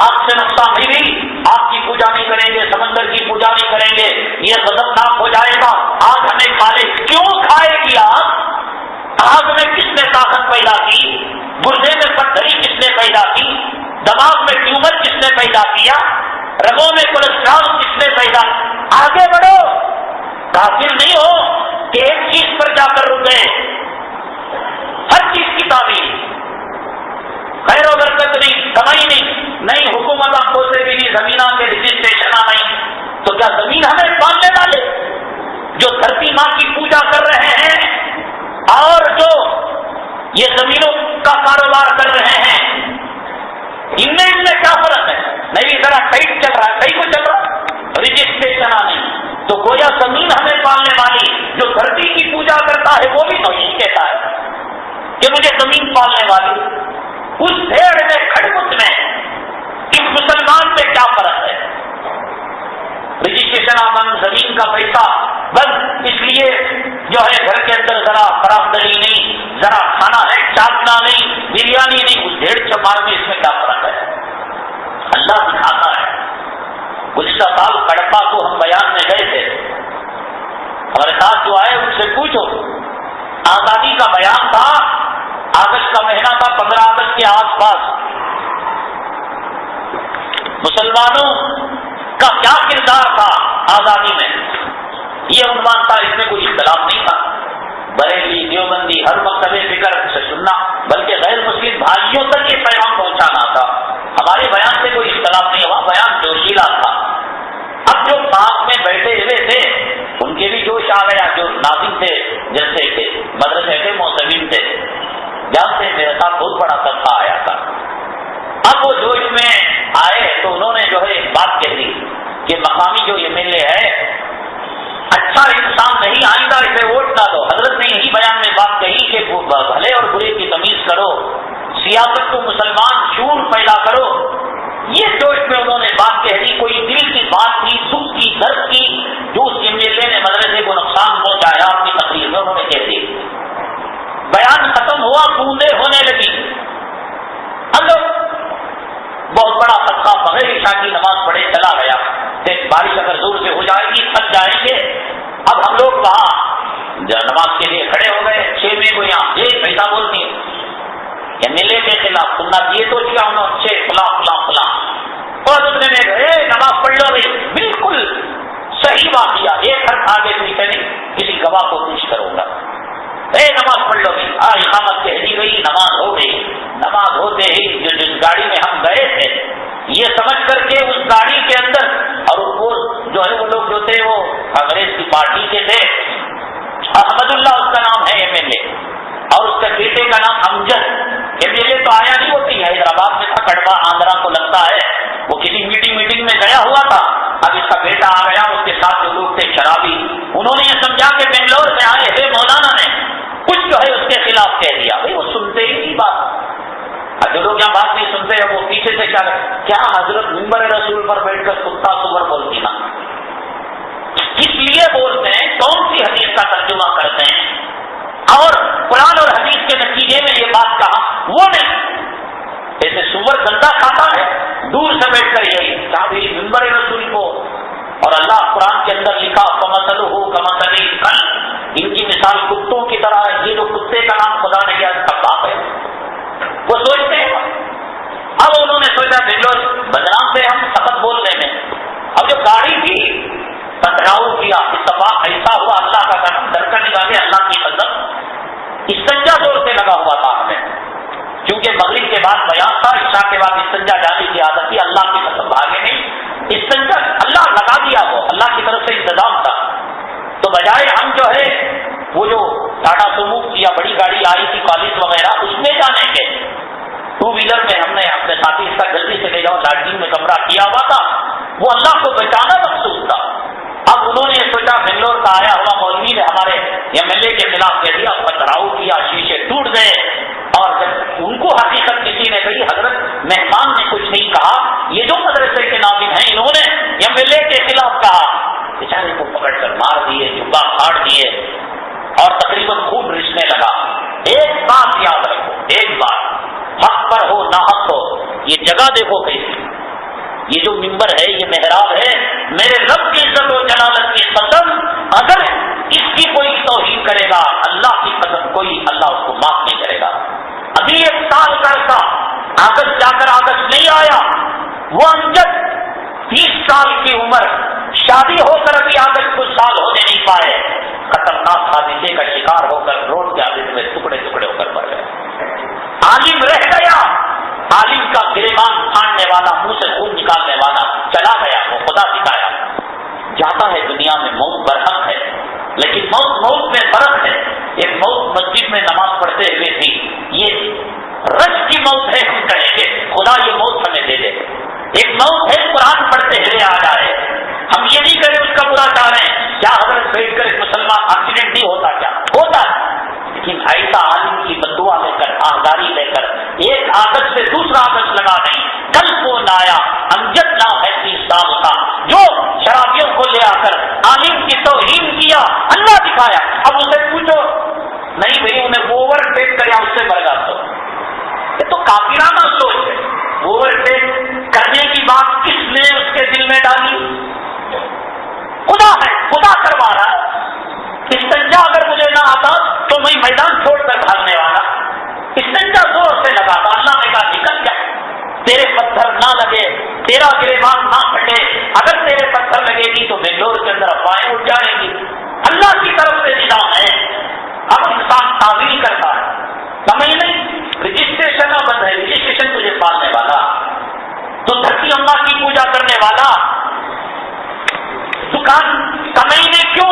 آگ سے نفع نہیں بھی، آگ کی پوجا نہیں کریں گے، سمندر کی پوجا نہیں کریں گے، یہ غضبناک ہو جائے گا، آگ ہمیں کھا لے۔ کیوں کھائے گی آگ؟ آگ میں کس نے طاقت پیدا کی؟ گردے میں پتھری کس نے پیدا کی؟ دماغ میں ٹیومر کس نے پیدا کیا؟ رگوں میں کولسٹرول کس نے پیدا؟ آگے بڑھو، کافر نہیں ہو کہ ایک چیز پر جا کر رک گئے۔ ہر چیز کی تعبیر، خیر و برکت نہیں، کمائی نہیں، حکومت کو سے بھی نہیں، زمینہ کے رجسٹریشن نہیں، تو کیا زمین ہمیں پالنے والے جو دھرتی ماں کی پوجا کر رہے ہیں اور جو یہ زمینوں کا کاروبار کر رہے ہیں، ان میں کیا فرق ہے؟ نہیں ذرا ٹائٹ چل رہا ہے، صحیح کو چل رہا، رجسٹریشن نہیں، تو گویا زمین ہمیں پالنے والی جو دھرتی کی پوجا کرتا ہے وہ بھی تو یہی کہتا ہے کہ مجھے زمین پالنے والی۔ اس بھیڑ میں کھڑمت میں اس مسلمان میں کیا فرق ہے؟ رجسٹریشن بند، زمین کا پیسہ بند، اس لیے جو ہے گھر کے اندر ذرا خراب دلی نہیں، ذرا کھانا ہے چاٹنا نہیں، بریانی نہیں، اس بھیڑ چمار میں اس میں کیا فرق ہے؟ اللہ دکھاتا ہے۔ گزشتہ سال کڑپا کو ہم بیان میں گئے تھے، ہمارے ساتھ جو آئے ان سے پوچھو، آزادی کا بیان تھا، اگست کا مہینہ تھا، 15 اگست کے آس پاس، مسلمانوں کا کیا کردار تھا آزادی میں، یہ عنوان تھا، اس میں کوئی اختلاف نہیں تھا۔ بریلی، دیوبندی، ہر مکتب فکر سے سننا، بلکہ غیر مسلم بھائیوں تک یہ پیغام پہنچانا تھا۔ ہمارے بیان سے کوئی اختلاف نہیں ہوا، بیان جوشیلا تھا۔ اب جو پاک میں بیٹھے ہوئے تھے ان کے بھی جوش آ گیا، جو ناظم تھے جیسے کہ مدرسے کے معتمین تھے، جانتے میرے ساتھ بہت بڑا طبقہ آیا تھا۔ اب وہ جوش میں آئے تو انہوں نے جو ہے ایک بات کہہ دی کہ مقامی جو ایم ایل اے ہے اچھا انسان نہیں، آئندہ اسے ووٹ نہ دو۔ حضرت نے یہی بیان میں بات کہی کہ بھلے اور برے کی تمیز کرو، سیاست کو مسلمان شعور پیدا کرو۔ یہ جوش میں انہوں نے بات کہہ دی، کوئی دل کی بات کی، دکھ کی، درد کی، جو اس ایم ایل اے نے مدرسے کو نقصان پہنچایا اپنی تقریر میں انہوں نے کہہ دی۔ بیان ختم ہوا، بوندیں ہونے لگی۔ ہم لوگ بہت بڑا طبقہ بغیر عشاء کی نماز پڑھے چلا گیا، بارش اگر زور سے ہو جائے گی تھک جائیں گے۔ اب ہم لوگ وہاں نماز کے لیے کھڑے ہو گئے، 6 مئی کو یہاں ایک پیسہ بولتی ہے ایم ایل اے کے خلاف سننا دیے تو کیا انہوں نے فلاں فلاں فلاں اور دوسرے نے نماز پڑھ لو بھائی، بالکل صحیح بات کیا، ایک حرف آگے پیچھے نہیں، کسی گواہ کو پوچھ کروں گا، نماز پڑھ لو بھائی، اقامت کہہ دی گئی، نماز ہو گئی۔ نماز ہوتے ہی جس گاڑی میں ہم گئے تھے یہ سمجھ کر کے اس گاڑی کے اندر، اور وہ جو ہے وہ لوگ جو تھے وہ کانگریس کی پارٹی کے تھے، احمد اللہ اس کا نام ہے ایم ایل اے، اور اس کے بیٹے کا نام امجد۔ ایم ایل اے تو آیا نہیں ہوتی، حیدرآباد میں تھا، کڑوا آندھرا کو لگتا ہے، وہ کسی میٹنگ میں گیا ہوا تھا، اب اس کا بیٹا آ گیا، اس کے ساتھ جو لوگ تھے شرابی، انہوں نے یہ سمجھا کہ بنگلور سے آئے تھے مولانا نے کچھ جو ہے اس کے خلاف کہہ دیا، بھائی وہ سنتے ہی نہیں بات۔ اور جو لوگ یہاں بات نہیں سنتے ہیں وہ پیچھے سے کیا حضرت منبر رسول پر بیٹھ کر کتا سور بولتی نا، کس لیے بولتے ہیں، کون سی حدیث کا ترجمہ کرتے ہیں اور قرآن اور حدیث کے نتیجے میں یہ بات کہا، وہ نہیں۔ جیسے سور گندا کھاتا ہے دور سے بیٹھ کر یہی کہا بھی منبر رسول کو، اور اللہ قرآن کے اندر لکھا فمثلہ کمثل الکلب، ان کی مثال کتوں کی طرح ہے۔ یہ جو کتے کا نام خدا نے کیا اس کا باپ ہے، وہ سوچتے ہیں۔ اب انہوں نے سوچا بنگلور بدنام سے ہم سخت بولنے میں، اب جو گاڑی تھی پتھراؤ کیا، اتفاق ایسا ہوا اللہ کا کرم، ڈر کر نکالے اللہ کی قسم، استنجا زور سے لگا ہوا تھا ہمیں، کیونکہ مغرب کے بعد بیان تھا، عشاء کے بعد استنجا ڈالنے کی عادت تھی، اللہ کی قسم بھاگے نہیں، استنجا اللہ لگا دیا، وہ اللہ کی طرف سے انتظام تھا۔ تو بجائے ہم جو ہے وہ جو ٹاٹا سومو یا بڑی گاڑی آئی تھی کالج وغیرہ اس میں جانے کے، ٹو ویلر میں ہم نے اپنے ساتھی اس کا جلدی سے لے جاؤ، لاٹرین میں کمرہ کیا ہوا تھا، وہ اللہ کو بچانا مخصوص تھا۔ اب انہوں نے سوچا بنگلور کا آیا ہوا مولوی نے ہمارے MLA کے خلاف کہہ دیا، پتھراؤ کیا، شیشے ٹوٹ گئے، اور جب ان کو حقیقت کسی نے کہی حضرت مہمان نے کچھ نہیں کہا، یہ جو مدرسے کے ناظم ہیں انہوں نے MLA کے خلاف کہا، بیچارے کو پکڑ کر مار دیے، جبہ پھاڑ دیے اور تقریباً خون رسنے لگا۔ ایک بات یاد رکھو، ایک بات، حق پر ہو نہ حق ہو، یہ جگہ دیکھو کیسی، یہ جو منبر ہے یہ محراب ہے، میرے رب کی عزت و جلالت کی قسم اگر اس کی کوئی توہین کرے گا اللہ کی قسم کوئی اللہ اس کو معاف نہیں کرے گا۔ ابھی 1 سال کا عرصہ اگست جا کر اگست نہیں آیا، وہ امجد 30 سال کی عمر، شادی ہو کر ابھی اگست کچھ سال ہونے نہیں پائے، خطرناک حادثے کا شکار ہو کر روڈ کے حادثے میں ٹکڑے ٹکڑے ہو کر مر گئے۔ عالم رہ گیا، عالم کا گریبان پھاڑنے والا، منہ سے خون نکالنے والا چلا گیا، وہ خدا سکھایا جاتا ہے۔ دنیا میں موت برحق ہے، لیکن موت میں فرق ہے۔ ایک موت مسجد میں نماز پڑھتے ہوئے تھی، یہ رش کی موت ہے، ہم کہیں گے خدا یہ موت ہمیں دے دے۔ ایک موت ہے قرآن پڑھتے ہوئے آ جائے، ہم یہ نہیں کریں اس کا برا چاہ رہے ہیں، کیا حضرت بیٹھ کر ایک مسلمان ایکسیڈنٹ نہیں ہوتا، کیا ہوتا ہے، لیکن ایسا عالم کی بددعا لے کر، آہداری لے کر، ایک عادت سے دوسرا عادت لگا نہیں۔ کل فون آیا، امجد نام ہے 30 سال کا، جو شرابیوں کو لے آ کر عالم کی توہین کیا، اللہ دکھایا۔ اب اسے پوچھو، نہیں بھائی انہیں اوور ٹیک کر یا اس سے برداشت ہو، یہ تو کافرانہ سوچ ہے۔ اوور ٹیک کرنے کی بات کس نے اس کے دل میں ڈالی؟ خدا ہے، خدا کروا رہا ہے۔ استنجا اگر مجھے نہ آتا تو میں میدان چھوڑ کر بھاگنے والا، استنجا زور سے لگا تھا، اللہ نے کہا نکل جا، تیرے پتھر نہ لگے، تیرا گریبان نہ پھٹے، اگر تیرے پتھر لگے گی تو بنگلور کے اندر افواہیں اٹھ جائیں گی۔ اللہ کی طرف سے نظام ہے۔ اب انسان تعویل کرتا ہے، سمجھ نہیں، رجسٹریشن بند ہے، رجسٹریشن تجھے پالنے والا، تو دھرتی اماں کی پوجا کرنے والا، دکان کمائنے کیوں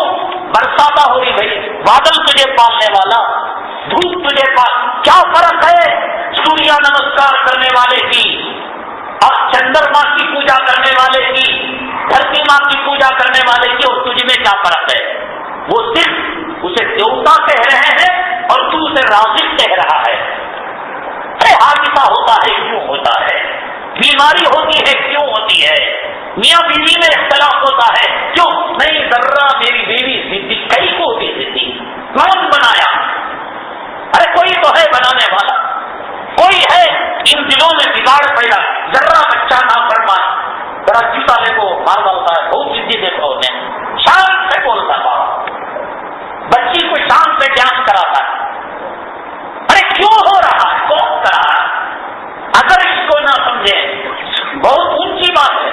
برساتہ ہو رہی بھائی، بادل تجھے پالنے والا، دھوپ تجھے پال، کیا فرق ہے سوریا نمسکار کرنے والے کی اور چندر ماں کی پوجا کرنے والے کی، دھرتی ماں کی پوجا کرنے والے کی، اور تجھ میں کیا فرق ہے؟ وہ صرف اسے دیوتا کہہ رہے ہیں اور تو اسے رازق کہہ رہا ہے۔ حادثہ ہوتا ہے کیوں ہوتا ہے، بیماری ہوتی ہے کیوں ہوتی ہے، میاں بیوی میں اختلاف ہوتا ہے کیوں نہیں؟ ذرہ میری بیوی زدی کئی کو ہوتی زدی، کون بنایا؟ ارے کوئی تو ہے بنانے والا، کوئی ہے، ان دلوں میں بگاڑ پیدا، ذرہ بچہ نہ فرمان، ذرا جوتا لے کو مار ڈالتا ہے، بہت زدی دیکھو انہیں، شان سے بولتا تھا، بچی کو شان سے ڈانس کراتا ہے۔ ارے کیوں ہو رہا ہے، کون کرا ہے؟ اگر اس کو نہ سمجھے بہت اونچی بات ہے،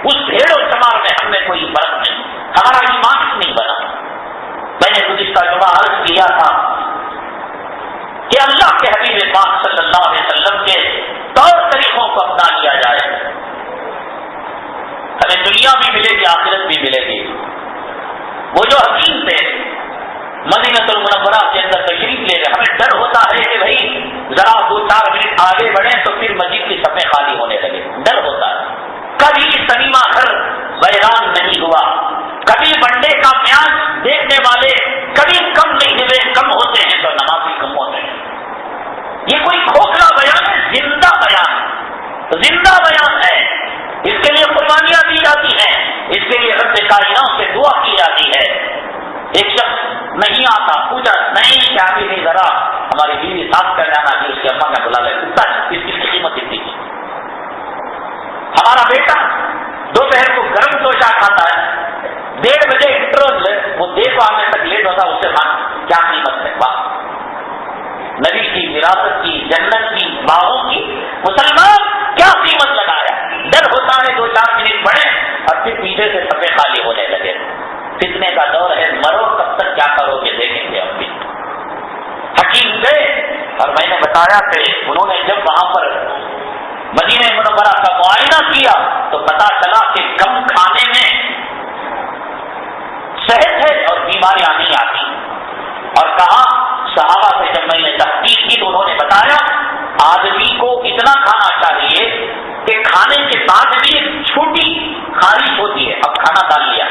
اس بھیڑ و شمار میں ہم نے کوئی فرق نہیں، ہمارا ایمان نہیں بنا۔ میں نے گزشتہ جمعہ عرض کیا تھا کہ اللہ کے حبیب پاک صلی اللہ علیہ وسلم کے طور طریقوں کو اپنا لیا جائے، ہمیں دنیا بھی ملے گی، آخرت بھی ملے گی۔ وہ جو حکیم تھے مدینہ المنورہ کے اندر تشریف لے گئے، ہمیں ڈر ہوتا ہے کہ بھائی ذرا 2-4 منٹ آگے بڑھیں تو پھر مسجد کی صفیں خالی ہونے لگے، ڈر ہوتا ہے۔ کبھی سنیما گھر بحران نہیں ہوا، کبھی بنڈے کا میاج دیکھنے والے کبھی کم نہیں ہوئے، کم ہوتے ہیں تو نمازی کم ہوتے ہیں۔ یہ کوئی کھوکھلا بیان ہے، زندہ بیان ہے. اس کے لیے قربانیاں دی جاتی ہیں, اس کے لیے رب کائنات سے دعا کی جاتی ہے. ایک شخص نہیں آتا, پوچھا نہیں کیا بھی نہیں, ذرا ہماری بیوی صاف کر جانا کہ اس کے اماں کا بلا لے, اس کی قیمت اتنی کی. ہمارا بیٹا دوپہر کو گرم توشا کھاتا ہے, 1:30 بجے انٹرول وہ دیکھو آنے تک لیٹ ہوتا, اس سے مان کیا قیمت ہے. واہ, نبی کی وراثت کی, جنت کی, باغوں کی, مسلمان کیا قیمت لگایا. ڈر ہوتا ہے 2-4 منٹ بڑھے اور پھر پیچھے سے سفے خالی ہونے لگے. فتنے کا دور ہے, مرو کب تک کیا کرو گے دیکھیں گے. ہم بھی حکیم گئے اور میں نے بتایا کہ انہوں نے جب وہاں پر مدینہ منورہ کا معائنہ کیا تو پتا چلا کہ کم کھانے میں صحت ہے اور بیماریاں نہیں آتی. اور کہا صحابہ سے جب میں نے تحقیق کی تو انہوں نے بتایا آدمی کو اتنا کھانا چاہیے کہ کھانے کے بعد بھی ایک چھوٹی خواہش ہوتی ہے. اب کھانا ڈال لیا,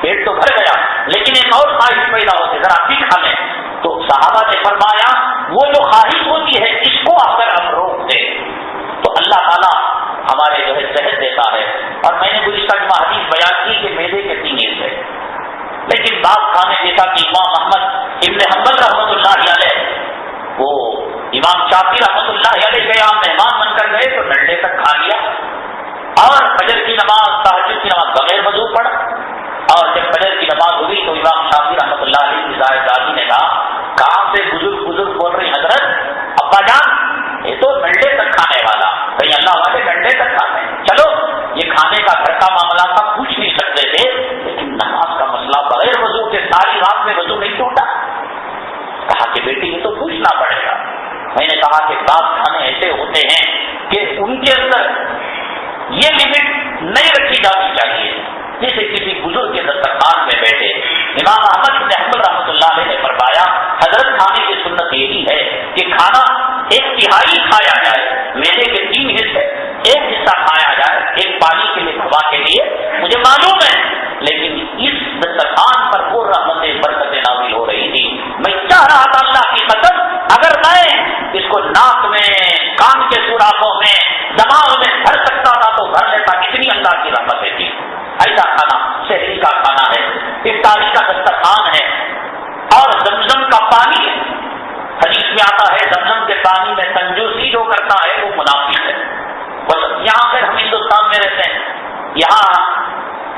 پیٹ تو بھر گیا, لیکن ایک اور خواہش پیدا ہوتی ہے, ذرا آپ بھی کھا لیں. تو صحابہ نے فرمایا وہ جو خواہش ہوتی ہے اس کو اگر ہم روک دیں تو اللہ تعالیٰ ہمارے جو ہے صحت دیتا ہے. اور میں نے گزشتہ جمعہ حدیث بیان کی کہ میدے کے 3 حصے, لیکن بعض کھانے جیسا کہ امام احمد ابن حنبل رحمۃ اللہ علیہ, وہ امام شافعی رحمۃ اللہ علیہ کے یہاں مہمان بن کر گئے تو ڈنڈے تک کھا لیا, اور فجر کی نماز, تہجد کی نماز بغیر وضو پڑھ. اور جب فجر کی نماز ہوئی تو امام شافعی رحمۃ اللہ علیہ کی دادی نے کہا کہاں سے بزرگ بول رہی حضرت, ابا جان یہ تو ڈنڈے تک کھانے والا, کہیں اللہ والے ڈنڈے تک کھاتے ہیں. چلو یہ کھانے کا گھر کا معاملہ تھا, پوچھ نہیں سکتے تھے, لیکن نماز کا مسئلہ بغیر وضو کے ساری رات میں وضو نہیں ٹوٹا. کہا کہ بیٹی یہ تو پوچھنا پڑے گا. میں نے کہا کہ بعض کھانے ایسے ہوتے ہیں کہ ان کے اندر یہ لمٹ نہیں رکھی جانی چاہیے. جیسے کسی بزرگ کے دسترخوان میں بیٹھے امام احمد بن حنبل رحمۃ اللہ علیہ نے فرمایا حضرت کھانے کی سنت یہی ہے کہ کھانا 1/3 کھایا جائے, میدے کے 3 حصے, 1 حصہ کھایا جائے, 1 پانی کے لیے, ہوا کے لیے. مجھے معلوم ہے لیکن اس دسترخوان پر وہ رحمتیں برکتیں نازل ہو رہی تھی. میں چاہ رہا تھا اللہ کی قسم اگر میں اس کو ناک میں, کان کے سوراخوں میں, دماغ میں بھر سکتا تھا تو بھر لیتا. کتنی اللہ کی رحمتیں تھی. ایسا کھانا سحری کا کھانا ہے, افطاری کا دسترخوان ہے, اور زمزم کا پانی ہے. حدیث میں آتا ہے زمزم کے پانی میں کنجوسی جو کرتا ہے وہ منافق ہے. بس یہاں پھر ہم ہندوستان میں رہتے ہیں, یہاں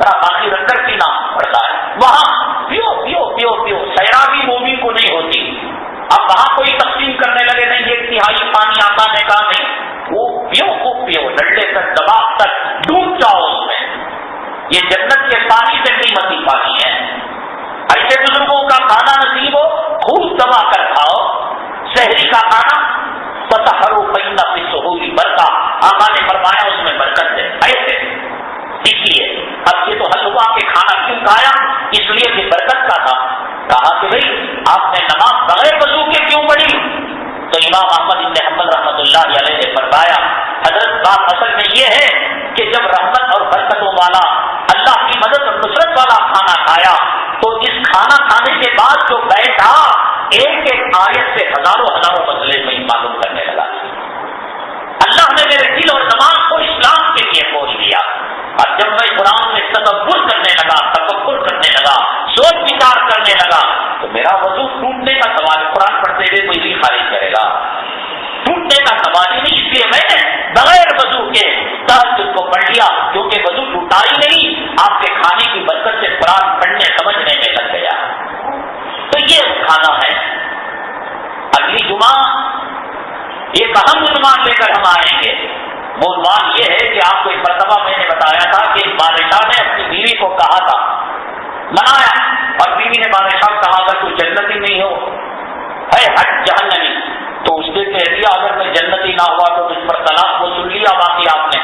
بڑا باقی رکھ کر پینا پڑتا ہے, وہاں پیو پیو پیو پیو, سیرابی مومن کو نہیں ہوتی. اب وہاں کوئی تقسیم کرنے لگے نہیں 1/3 پانی آتا ہے, کہا نہیں, وہ پیو خوب پیو, ڈنڈے تک, دباغ تک ڈوب جاؤ اس میں. یہ جنت کے پانی سے قیمتی پانی ہے. ایسے بزرگوں کا کھانا نصیب ہو, خوب دبا کر کھاؤ. سحری کا کھانا تطہروا فإن فی السحور برکہ, آقا نے فرمایا اس میں برکت ہے. ایسے اس لیے اب یہ تو حلوا کے کھانا کیوں کھایا, اس لیے کہ برکت کا تھا. کہا کہ بھائی آپ نے نماز بغیر وضو کے کیوں پڑھی, تو امام احمد بن حنبل رحمۃ اللہ علیہ نے فرمایا حضرت بات اصل میں یہ ہے کہ جب رحمت اور برکتوں والا, اللہ کی مدد اور نصرت والا کھانا کھایا تو اس کھانا کھانے کے بعد جو بیٹھا ایک آیت سے ہزاروں مسئلے میں معلوم کرنے لگا. اللہ نے میرے دل اور دماغ کو اسلام کے لیے کھول دیا. اور جب میں قرآن میں تدبر کرنے لگا, تفکر کرنے لگا, سوچ وچار کرنے لگا تو میرا وضو ٹوٹنے کا سوال, قرآن پڑھتے ہوئے کوئی بھی خارج کرے گا, ٹوٹنے کا سوال ہی نہیں. اس لیے میں نے بغیر وضو کے تہجد کو پڑھ لیا, کیونکہ وضو ٹوٹا ہی نہیں, آپ کے کھانے کی برکت سے قرآن پڑھنے سمجھنے میں لگ گیا. تو یہ کھانا ہے. اگلی جمعہ ایک اہم عنوان لے کر ہم آئیں گے. وہ عنوان یہ ہے کہ آپ کو ایک مرتبہ میں نے بتایا تھا کہ بادشاہ نے اپنی بیوی کو کہا تھا, منایا, اور بیوی نے بادشاہ کہا اگر تو جنتی نہیں ہو ہے ہٹ جہنمی, تو اس نے کہہ دیا اگر میں جنتی نہ ہوا تو تجھ پر طلاق. وہ سن لیا باقی آپ نے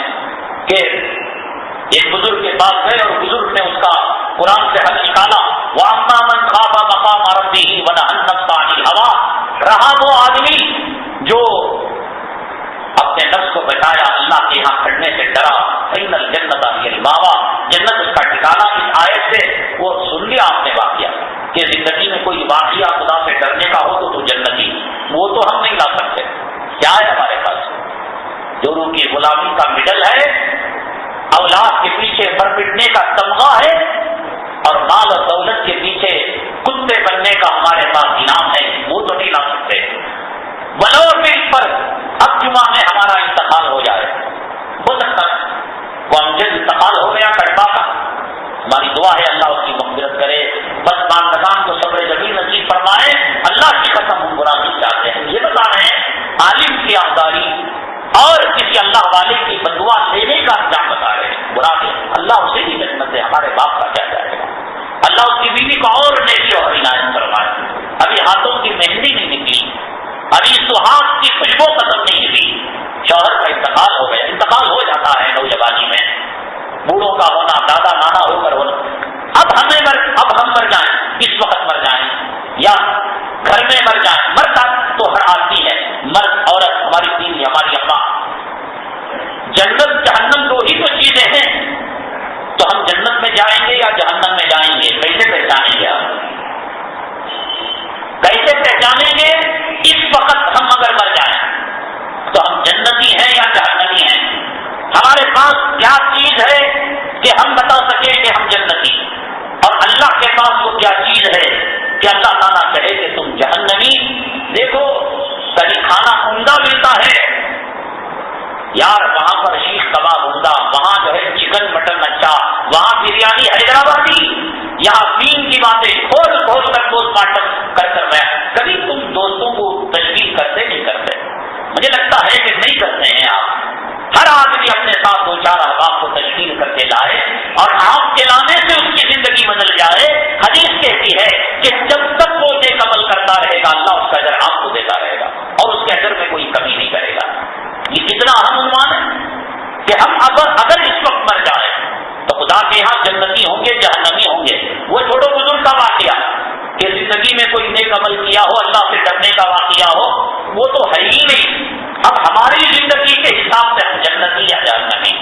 کہ ایک بزرگ کے پاس گئے اور بزرگ نے اس کا قرآن سے حل نکالا, وَأَمَّا مَنْ خَافَ مَقَامَ رَبِّهِ وَنَهَى النَّفْسَ عَنِ الْهَوَىٰ. رہا وہ آدمی جو اپنے نفس کو بچایا, اللہ کے یہاں کھڑنے سے ڈرا. فَإِنَّ الْجَنَّةَ هِيَ الْمَأْوَىٰ. جنت اس کا ٹھکانہ. اس آیت سے وہ سن لیا آپ نے واقعہ کہ زندگی میں کوئی واقعہ خدا سے ڈرنے کا ہو تو جنتی, وہ تو ہم نہیں لا سکتے. کیا ہے ہمارے پاس, جو روح کی غلامی کا مڈل ہے، اولاد کے پیچھے مر پٹنے کا تمغہ ہے، اور مال اور دولت کے پیچھے کتے بننے کا ہمارے پاس انعام ہے، وہ تو نہیں لا سکتے۔ بلور میں اس پر اب جمعہ میں ہمارا انتقال ہو جائے، ہو سکتا ہے وہ امجد انتقال ہو گیا کڑپا کا، ہماری دعا ہے اللہ اس کی مغفرت کرے، بس ماندگان کو صبر جمیل نصیب فرمائے۔ اللہ کی قسم ہم برا نہیں چاہتے ہیں، یہ بتا رہے ہیں عالم کی آبداری اور کسی اللہ والے کی بدعا لینے کا انجام بتا رہے ہیں، برا نہیں، اللہ اسے بھی جنت ہے، ہمارے باپ کا کیا جائے گا، اللہ اس کی بیوی کو اور نیکی اور عنایت فرمائے۔ ابھی ہاتھوں کی مہندی نہیں نکلی، ابھی سہاگ کی خوشبو ختم نہیں ہوئی، شوہر کا انتقال ہو گیا، انتقال ہو جاتا ہے نوجوانی میں، بوڑھوں کا ہونا، دادا نانا ہو کر ہونا، اب ہم مر جائیں، اس وقت مر جائیں یا گھر میں مر جائیں، مرتا تو ہر آدمی ہے، مرد عورت، ہماری بیوی، ہماری اماں، جنت جہنم دو ہی تو چیزیں ہیں، تو ہم جنت میں جائیں گے یا جہنم میں جائیں گے، کیسے پہچانیں گے آپ؟ کیسے پہچانیں گے؟ اس وقت ہم اگر مر جائیں تو ہم جنتی ہیں یا جہنمی ہیں؟ ہمارے پاس کیا چیز ہے کہ ہم بتا سکیں کہ ہم جنتی، اور اللہ کے پاس وہ کیا چیز ہے کہ اللہ تعالیٰ کہے کہ تم جہنمی؟ دیکھو کبھی کھانا عمدہ ملتا ہے یار، وہاں پر شیخ کباب عمدہ، وہاں جو ہے چکن مٹن اچھا، وہاں بریانی حیدرآبادی، یہاں دین کی باتیں کھول کھول کر پوسٹ مارٹم کر میں کبھی تم دوستوں کو تشکیل کرتے نہیں کرتے؟ مجھے لگتا ہے کہ نہیں کرتے ہیں آپ۔ ہر آدمی اپنے ساتھ دو چار احباب کو تشکیل کر کے لائے، اور آپ کے لانے سے اس کی زندگی بدل جائے۔ حدیث کہتی ہے کہ جب تک وہ نیک عمل کرتا رہے گا اللہ اس کا اجر آپ کو دیتا رہے گا، اور اس کے اجر میں کوئی کمی نہیں کرے گا۔ یہ کتنا اہم عنوان ہے کہ ہم اگر اس وقت مر جائیں تو خدا کے یہاں جنتی ہوں گے جہنمی ہوں گے۔ وہ چھوٹو بزرگ کا واقعہ کہ زندگی میں کوئی نیک عمل کیا ہو، اللہ سے ڈرنے کا واقعہ ہو، وہ تو ہے ہی نہیں۔ اب ہماری زندگی کے حساب سے ہم جنتی یا جہنمی،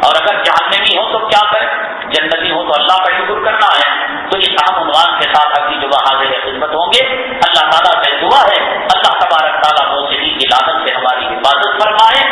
اور اگر جہنمی ہو تو کیا کریں، جنتی ہو تو اللہ کا شکر کرنا ہے۔ تو اس اہم عنوان کے ساتھ اگلی جمعہ حاضر خدمت ہوں گے۔ اللہ تعالیٰ سے دعا ہے اللہ تبارک تعالیٰ موسیقی کی لعنت سے ہماری حفاظت فرمائے،